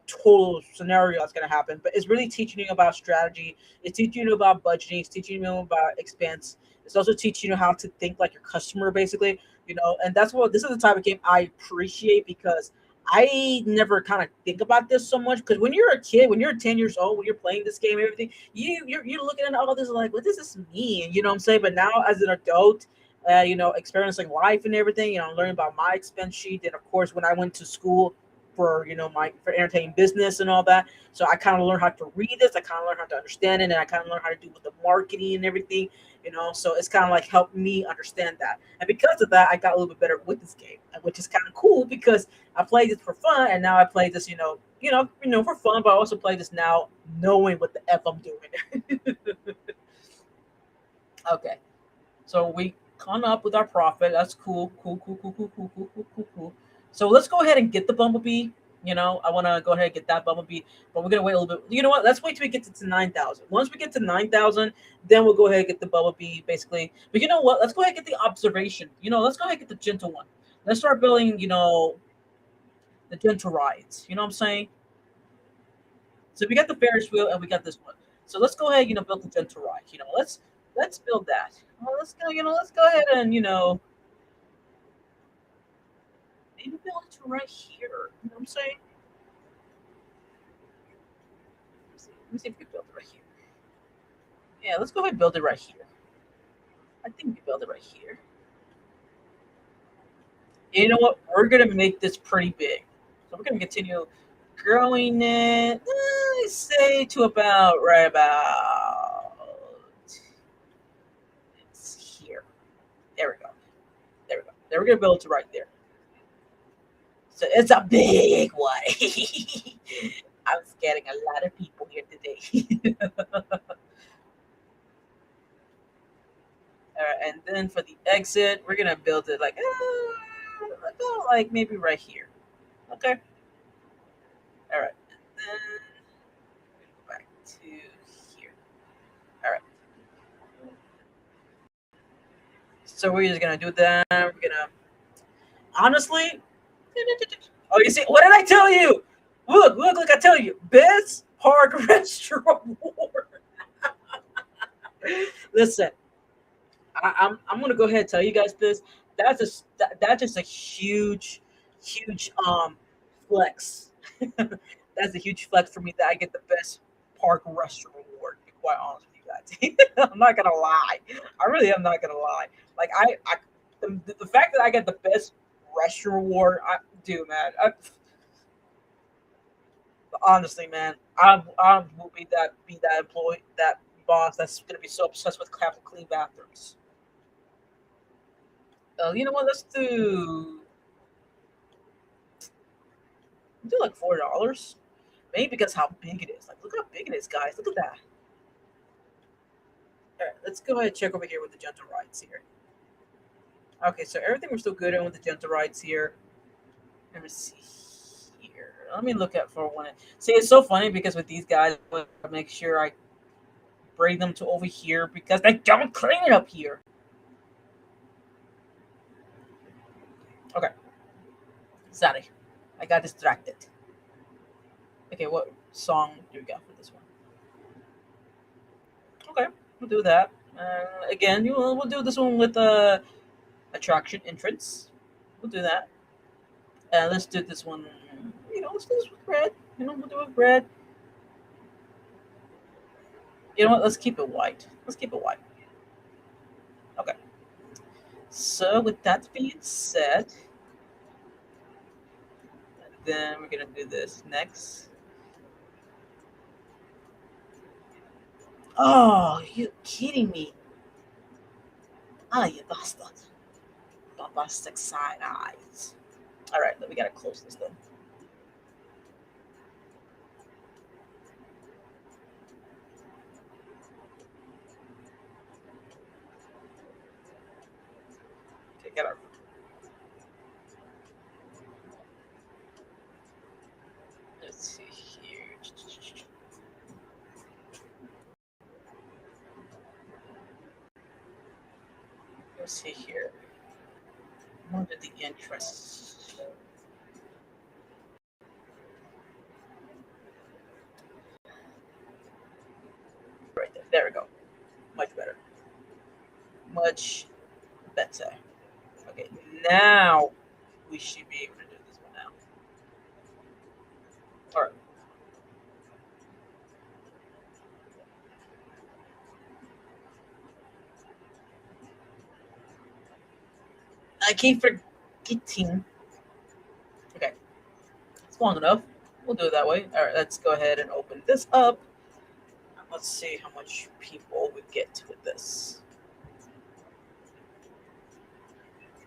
total scenario that's gonna happen. But it's really teaching you about strategy. It's teaching you about budgeting. It's teaching you about expense. It's also teaching you how to think like your customer, basically. And that's what this is the type of game I appreciate because I never kind of think about this so much. Because when you're a kid, when you're 10 years old, when you're playing this game, and everything, you're looking at all this like, what does this mean? You know what I'm saying? But now as an adult, experiencing life and everything, learning about my expense sheet. And of course, when I went to school for, for entertaining business and all that. So I kind of learned how to read this. I kind of learned how to understand it. And I kind of learned how to do with the marketing and everything, So it's kind of like helped me understand that. And because of that, I got a little bit better with this game, which is kind of cool because I played this for fun. And now I play this, for fun, but I also play this now knowing what the F I'm doing. Okay. So we caught up with our profit. That's cool. Cool, cool, cool, cool, cool, cool, cool, cool, cool. So let's go ahead and get the bumblebee. I want to go ahead and get that bumblebee, but we're gonna wait a little bit. You know what? Let's wait till we get to 9,000. Once we get to 9,000, then we'll go ahead and get the bumblebee, basically. But you know what? Let's go ahead and get the observation. Let's go ahead and get the gentle one. Let's start building. The gentle rides. You know what I'm saying? So we got the Ferris wheel and we got this one. So let's go ahead. Build the gentle ride. Let's build that. Well, let's go. Let's go ahead and maybe build it to right here. You know what I'm saying? Let me see if we can build it right here. Yeah, let's go ahead and build it right here. I think we can build it right here. And you know what? We're gonna make this pretty big. So we're gonna continue growing it. Let's say to about right about it's here. There we go. There we go. There we're gonna build it to right there. So it's a big one. I'm scaring a lot of people here today. And then for the exit, we're gonna build it about like maybe right here. Okay. All right. And then go back to here. All right. So we're just gonna do that. We're gonna honestly. Oh, you see? What did I tell you? Look! I tell you, best park restaurant award. Listen, I'm gonna go ahead and tell you guys this. That's just a huge flex. That's a huge flex for me that I get the best park restaurant award. To be quite honest with you guys, I'm not gonna lie. I really am not gonna lie. Like the fact that I get the best restaurant award, I do, man. Honestly, man, I will be that employee, that boss that's gonna be so obsessed with having clean bathrooms. You know what? Do like $4. Maybe because how big it is. Like, look how big it is, guys. Look at that. All right, let's go ahead and check over here with the gentle rides here. Okay, so everything we're still good on with the gentle rides here. Let me see here. Let me look at for one. See, it's so funny because with these guys, I make sure I bring them to over here because they don't clean it up here. Okay, sorry, I got distracted. Okay, what song do we got for this one? Okay, we'll do that. Again, we'll do this one with attraction entrance. We'll do that. Let's do this one. Let's do this with red. We'll do it with red. You know what? Let's keep it white. Let's keep it white. Okay. So with that being said, then we're gonna do this next. Oh, you kidding me? Ah, you bastard. Bombastic side eyes. All right, we gotta close this then. Okay, get our. Let's see here. Let's see here. Under the interest. Right there. There we go. Much better. Much better. Okay, now we should be able to do this one now. All right. I keep forgetting. Okay, it's long enough. We'll do it that way. All right, let's go ahead and open this up. Let's see how much people we get with this.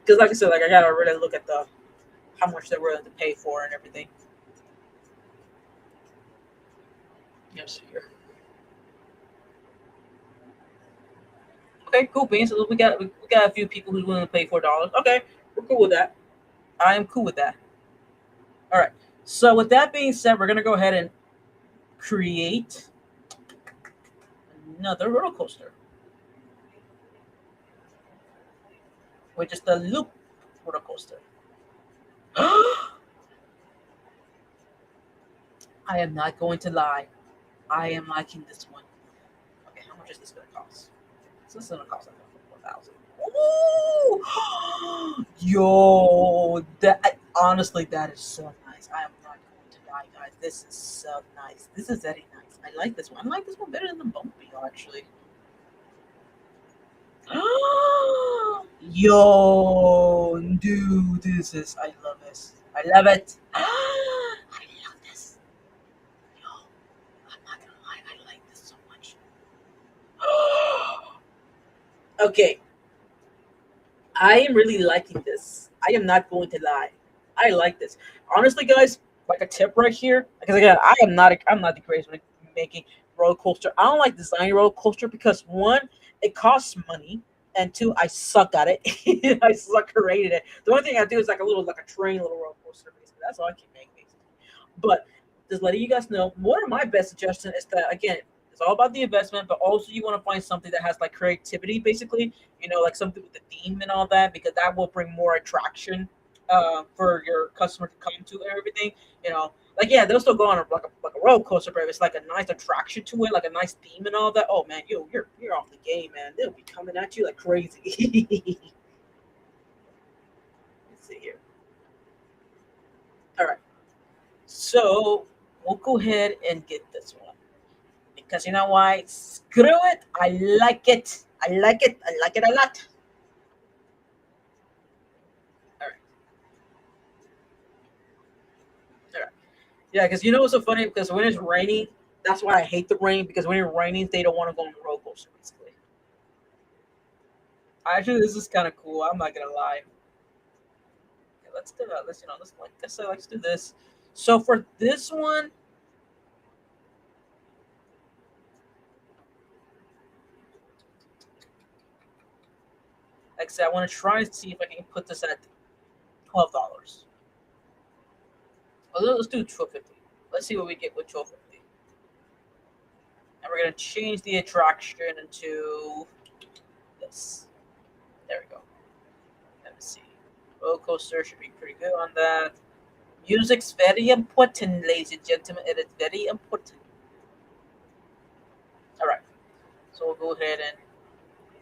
Because, like I said, I gotta really look at the how much they're willing to pay for and everything. Yes, here. Okay, cool beans. So we got a few people who's willing to pay $4. Okay, we're cool with that. I am cool with that. All right. So with that being said, we're gonna go ahead and create another roller coaster, which is the loop roller coaster. I am not going to lie. I am liking this one. Okay, how much is this going to cost? So this is going to cost like 4,000. Ooh! Yo, honestly, that is so nice. I am not going to lie, guys. This is so nice. This is very nice. I like this one. I like this one better than the Bumpy, actually. Yo, dude, I love this. I love it. I love this. Yo, I'm not gonna lie, I like this so much. Okay, I am really liking this. I am not going to lie. I like this. Honestly, guys, like a tip right here, because again, I'm not the greatest when making roller coaster. I don't like designing roller coaster because one, it costs money, and two, I suck at it. I suck at rating it. The only thing I do is like a train little roller coaster. Basically, that's all I can make basically. But just letting you guys know, one of my best suggestions is that again, it's all about the investment, but also you want to find something that has like creativity, basically. Like something with the theme and all that, because that will bring more attraction for your customer to come to and everything. Like yeah, they'll still go on like a roller coaster, but if it's like a nice attraction to it, like a nice theme and all that. Oh man, you're off the game, man. They'll be coming at you like crazy. Let's see here. All right, so we'll go ahead and get this one because you know why? Screw it. I like it. I like it. I like it a lot. All right. All right. Yeah, because you know what's so funny? Because when it's raining, that's why I hate the rain. Because when it's raining, they don't want to go on the roller coaster. Basically, Actually, this is kind of cool. I'm not gonna lie. Okay, let's do that. Let's do this. So for this one, like I said, I want to try and see if I can put this at $12. Well, let's do 12.50. Let's see what we get with 12.50. And we're gonna change the attraction into this. There we go. Let me see. Roller coaster should be pretty good on that. Music's very important, ladies and gentlemen. It is very important. All right. So we'll go ahead and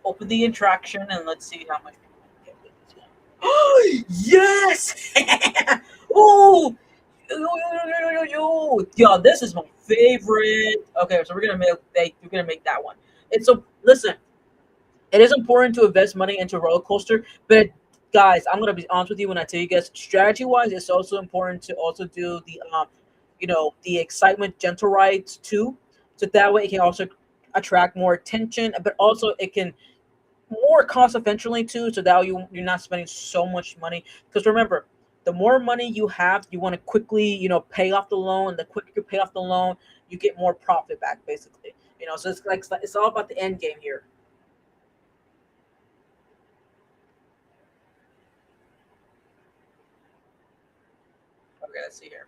open the attraction and let's see how much people get with this one. Yes! Oh, yo, this is my favorite. Okay, so we're gonna make that one. And so listen, it is important to invest money into a roller coaster, but guys, I'm gonna be honest with you when I tell you guys, strategy wise, it's also important to also do the excitement gentle rides too, so that way it can also attract more attention, but also it can more cost efficiently too, so that you're not spending so much money. Because remember, the more money you have, you want to quickly pay off the loan. The quicker you pay off the loan, you get more profit back, basically. So it's all about the end game here. Okay, let's see here.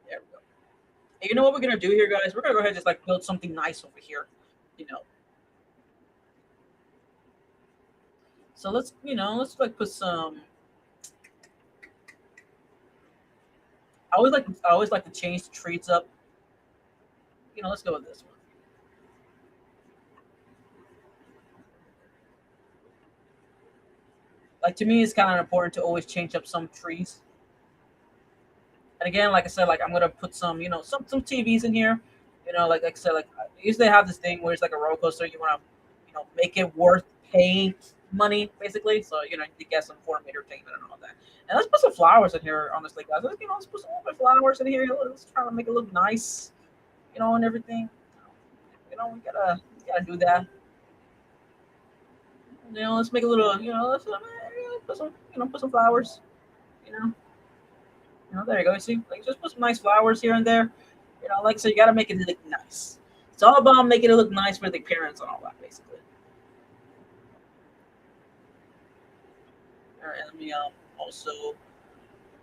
There we go. And you know what we're gonna do here, guys? We're gonna go ahead and just like build something nice over here. You know. So let's like put some. I always like to change the trees up. Let's go with this one. Like to me, it's kind of important to always change up some trees. And again, like I said, like I'm gonna put some TVs in here. Like I said, like I usually have this thing where it's like a roller coaster. You want to make it worth paying money, basically. So you get some form of entertainment and all that. And let's put some flowers in here, honestly, guys. Let's put some little bit of flowers in here. Let's try to make it look nice, and everything. We gotta do that. Let's make a little, put some flowers. You know, there you go. You see, like just put some nice flowers here and there. Like I said, you got to make it look nice. It's all about making it look nice for the appearance and all that, basically. All right, let me also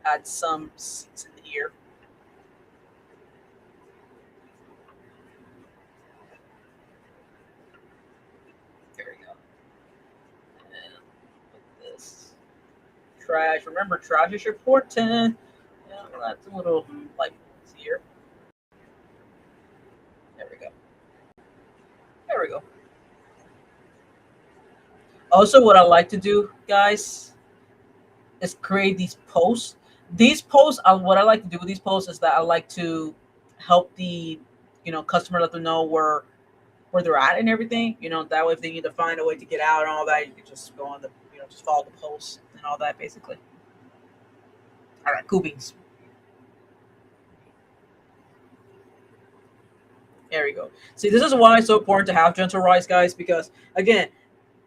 add some seats in here. There we go. And put this trash. Remember, trash is important. That's a little light here. There we go. There we go. Also, what I like to do, guys, is create these posts. These posts are what I like to do with these posts is that I like to help the customer, let them know where they're at and everything. That way if they need to find a way to get out and all that, you can just go on the just follow the posts and all that basically. All right, cool beans. There we go. See, this is why it's so important to have gentle rides, guys, because again,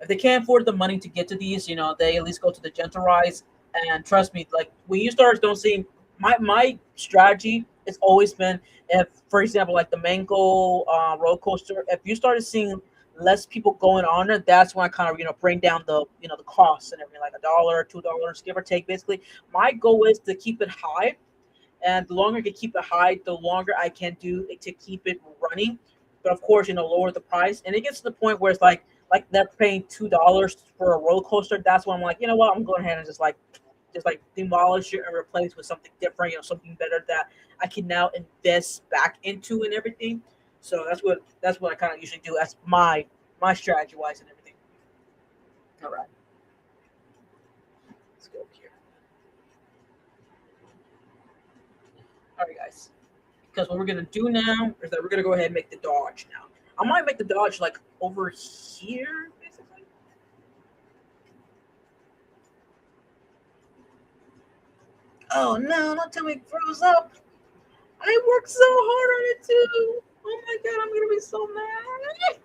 if they can't afford the money to get to these, they at least go to the gentle rides. And trust me, like when you start don't see my strategy has always been, if for example like the mango roller coaster, if you started seeing less people going on it, that's when I kind of bring down the costs and everything, like $1, $2, give or take. Basically, my goal is to keep it high, and the longer I can keep it high, the longer I can do it to keep it running. But of course, lower the price, and it gets to the point where it's like they're paying $2 for a roller coaster. That's when I'm like, you know what, I'm going ahead and just like demolish it and replace with something different, something better that I can now invest back into and everything. So that's what I kind of usually do. That's my strategy wise and everything. All right, let's go here. All right, guys. Because what we're gonna do now is that we're gonna go ahead and make the dodge now. I might make the dodge like over here, basically. Oh no, don't tell me it froze up. I worked so hard on it too. Oh my god, I'm gonna be so mad.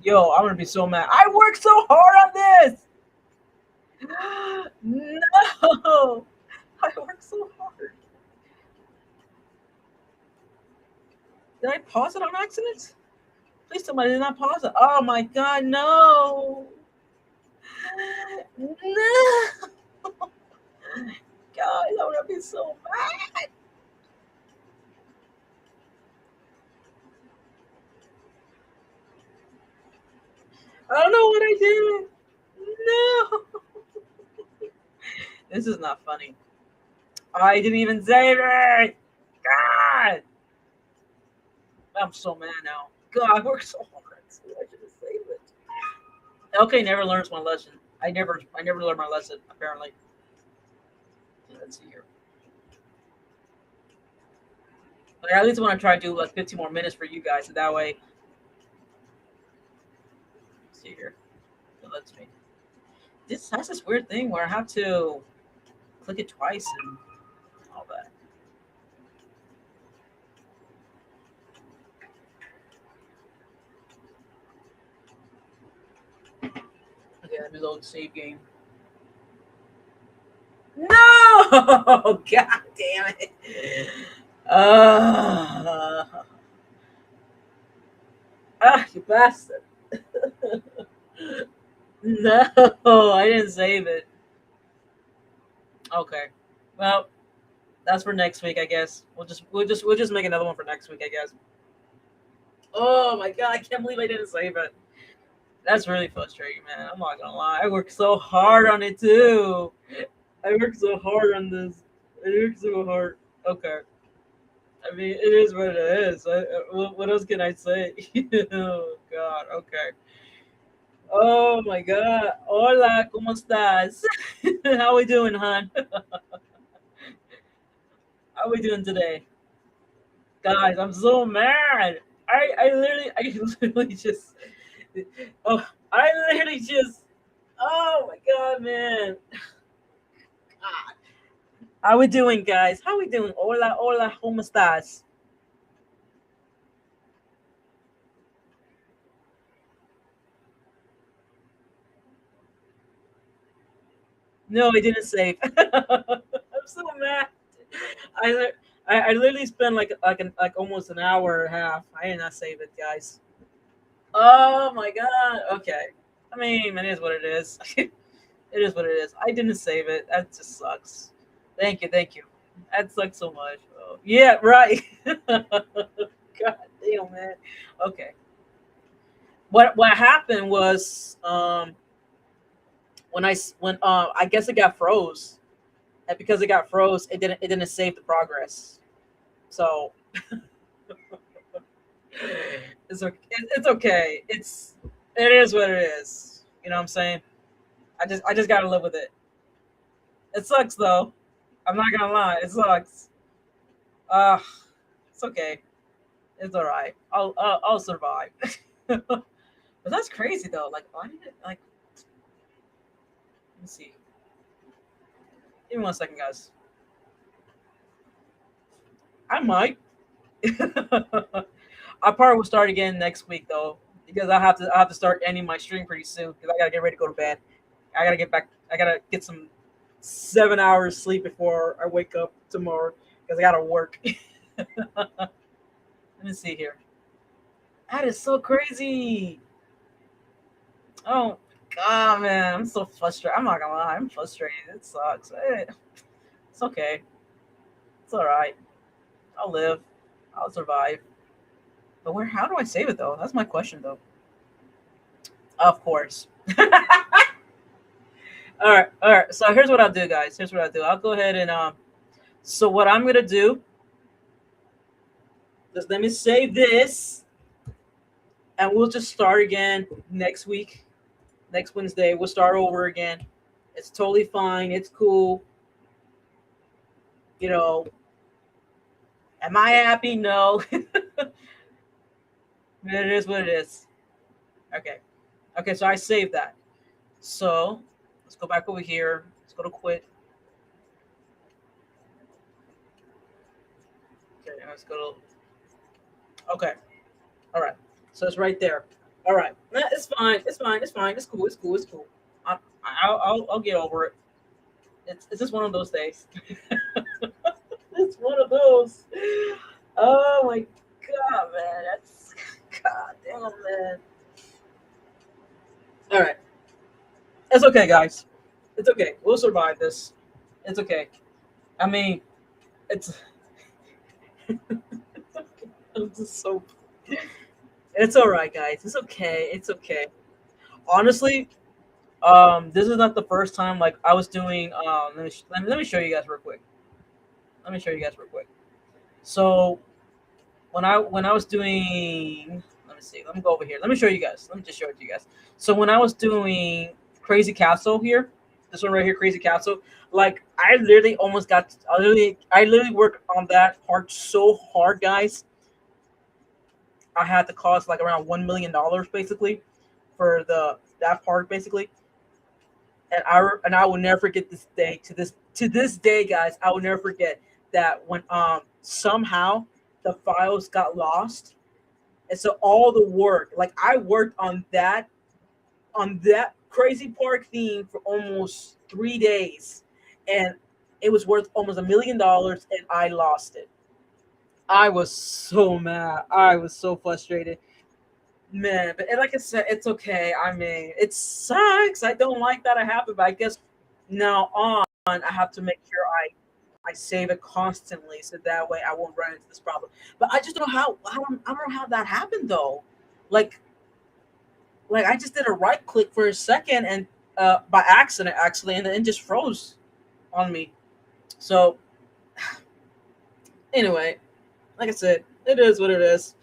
Yo, I'm gonna be so mad. I worked so hard on this. No, I worked so hard. Did I pause it on accident? Please, somebody did not pause it. Oh my god, no. No. God, I'm gonna be so mad. I don't know what I did. No. This is not funny. I didn't even save it. God. I'm so mad now. God, I worked so hard. I should have saved it. Okay, never learns my lesson. I never learned my lesson, apparently. Let's see here. But at least I want to try to do like 15 more minutes for you guys. So that way, let's see here. It lets me. This has this weird thing where I have to click it twice and all that. Okay, let me load the save game. No! God damn it. You bastard. No, I didn't save it. Okay. Well, that's for next week, I guess. We'll just make another one for next week, I guess. Oh my god, I can't believe I didn't save it. That's really frustrating, man. I'm not gonna lie. I worked so hard on it too. I worked so hard on this. I worked so hard. Okay. I mean, it is what it is. What else can I say? Oh God. Okay. Oh my God. Hola, ¿cómo estás? How we doing, hon? How we doing today, guys? I'm so mad. I literally just. Oh, I literally just. Oh my God, man. God. How we doing, guys? How we doing? Hola, hola, ¿cómo estás? No, I didn't save. I'm so mad. I, li- I literally spent like almost an hour and a half. I did not save it, guys. Oh my god. Okay. I mean, it is what it is. It is what it is. I didn't save it. That just sucks. Thank you, thank you. That sucks so much. Oh, yeah, right. God damn, man. Okay. What happened was when I guess it got froze, and because it got froze, it didn't save the progress. So it's okay. It is what it is. You know what I'm saying? I just gotta live with it. It sucks though. I'm not gonna lie. It sucks. Uh, it's okay. It's all right. I'll survive. But that's crazy though. Like why did it like? Let me see. Give me 1 second, guys. I might. I probably will start again next week though, because I have to start ending my stream pretty soon because I gotta get ready to go to bed. I gotta get back. I gotta get some 7 hours sleep before I wake up tomorrow because I gotta work. Let me see here. That is so crazy. Oh God, man, I'm so frustrated. I'm not gonna lie, I'm frustrated. It sucks. It's okay. It's all right. I'll live. I'll survive. But where? How do I save it though? That's my question though. Of course. All right, all right. So here's what I'll do, guys. Here's what I'll do. I'll go ahead and So what I'm gonna do is let me save this, and we'll just start again next week. Next Wednesday, we'll start over again. It's totally fine. It's cool. You know, am I happy? No. It is what it is. Okay. Okay. So I saved that. So let's go back over here. Let's go to quit. Okay. Let's go to. Okay. All right. So it's right there. All right. Nah, it's fine. It's fine. It's fine. It's cool. It's cool. It's cool. I'll get over it. It's just one of those days. It's one of those. Oh my god, man. That's god damn, man. All right. It's okay, guys. It's okay. We'll survive this. It's okay. I mean, it's I'm just so. It's all right, guys. It's okay. It's okay. Honestly, this is not the first time. Like I was doing. Let me show you guys real quick. Let me show you guys real quick. So when I was doing, let me see. Let me go over here. Let me show you guys. Let me just show it to you guys. So when I was doing Crazy Castle here, this one right here, Crazy Castle. Like I literally almost got. I literally worked on that part so hard, guys. I had to cost like around $1 million basically for the that part basically, and I will never forget this day to this day, guys. I will never forget that when somehow the files got lost, and so all the work like I worked on that crazy park theme for almost 3 days, and it was worth almost $1 million, and I lost it. I was so mad. I was so frustrated. Man, but like I said, it's okay. I mean, it sucks. I don't like that it happened, but I guess now on, I have to make sure I save it constantly, so that way I won't run into this problem. But I just don't know how I don't know how that happened though. Like like I just did a right click for a second and by accident actually, and then it just froze on me. So anyway, like I said, it is what it is.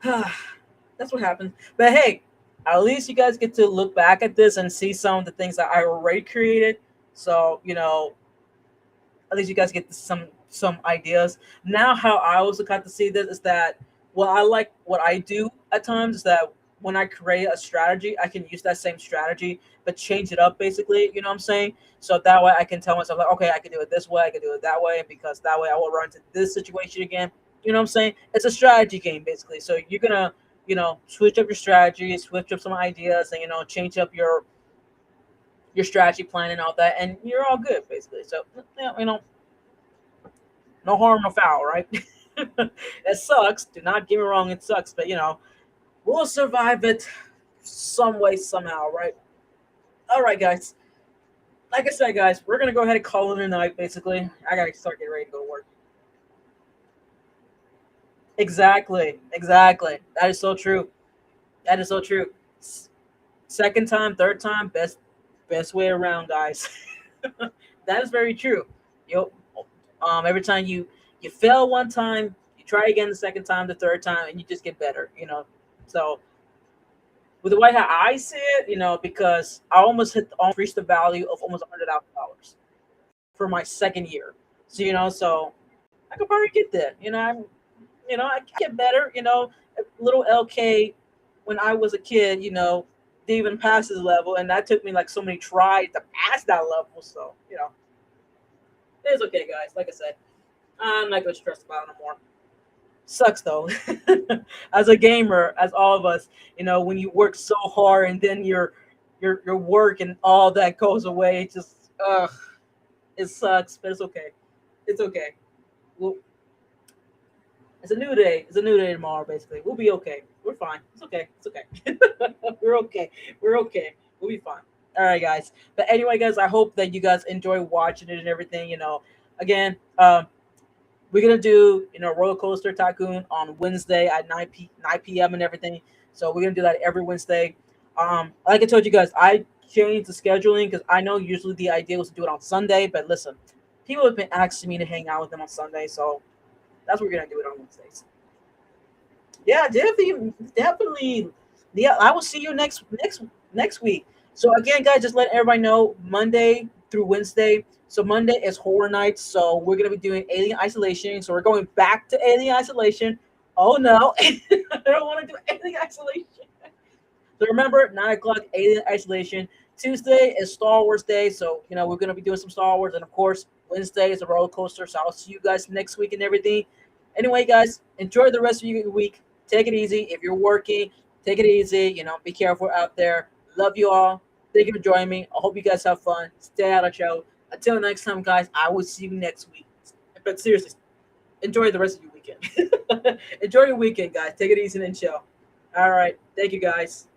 That's what happened. But hey, at least you guys get to look back at this and see some of the things that I already created. So at least you guys get some ideas. Now, how I also got to see this is that what I do at times is that when I create a strategy, I can use that same strategy but change it up basically. You know what I'm saying? So that way I can tell myself like, okay, I can do it this way, I can do it that way, because that way I will run into this situation again. You know what I'm saying? It's a strategy game basically. So you're gonna switch up your strategy, switch up some ideas, and change up your strategy plan and all that, and you're all good basically. So no harm, no foul, right? It sucks. Do not get me wrong, it sucks, but we'll survive it some way, somehow, right? All right, guys. Like I said, guys, we're gonna go ahead and call it a night. Basically, I gotta start getting ready to go to work. Exactly, exactly. That is so true. That is so true. S- Second time, third time, best way around, guys. That is very true. You every time you fail one time, you try again the second time, the third time, and you just get better. So with the way how I see it, because I almost reached the value of almost $100,000 for my second year. So so I could probably get there. I get better. Little LK when I was a kid, didn't even pass his level, and that took me like so many tries to pass that level. So it's okay, guys. Like I said, I'm not gonna stress about it no more. Sucks though. As a gamer, as all of us, when you work so hard and then your work and all that goes away, it just it sucks, but it's okay. It's okay. Well, it's a new day. It's a new day tomorrow. Basically, we'll be okay. We're fine. It's okay. It's okay. We're okay. We're okay. We'll be fine. All right, guys. But anyway, guys, I hope that you guys enjoy watching it and everything. Again, we're gonna do Roller Coaster Tycoon on Wednesday at 9 p.m. and everything. So we're gonna do that every Wednesday. Like I told you guys, I changed the scheduling because I know usually the idea was to do it on Sunday, but listen, people have been asking me to hang out with them on Sunday, so that's what we're gonna do it on Wednesdays. Yeah, definitely, definitely. Yeah, I will see you next week. So again, guys, just let everybody know Monday through Wednesday. So Monday is horror nights. So we're gonna be doing Alien Isolation. So we're going back to Alien Isolation. Oh no, I don't want to do Alien Isolation. So remember, 9 o'clock Alien Isolation. Tuesday is Star Wars Day. So we're gonna be doing some Star Wars, and of course Wednesday is a roller coaster. So I'll see you guys next week and everything. Anyway, guys, enjoy the rest of your week. Take it easy. If you're working, take it easy. Be careful out there. Love you all. Thank you for joining me. I hope you guys have fun. Stay out of trouble. Until next time, guys, I will see you next week. But seriously, enjoy the rest of your weekend. Enjoy your weekend, guys. Take it easy and chill. All right. Thank you, guys.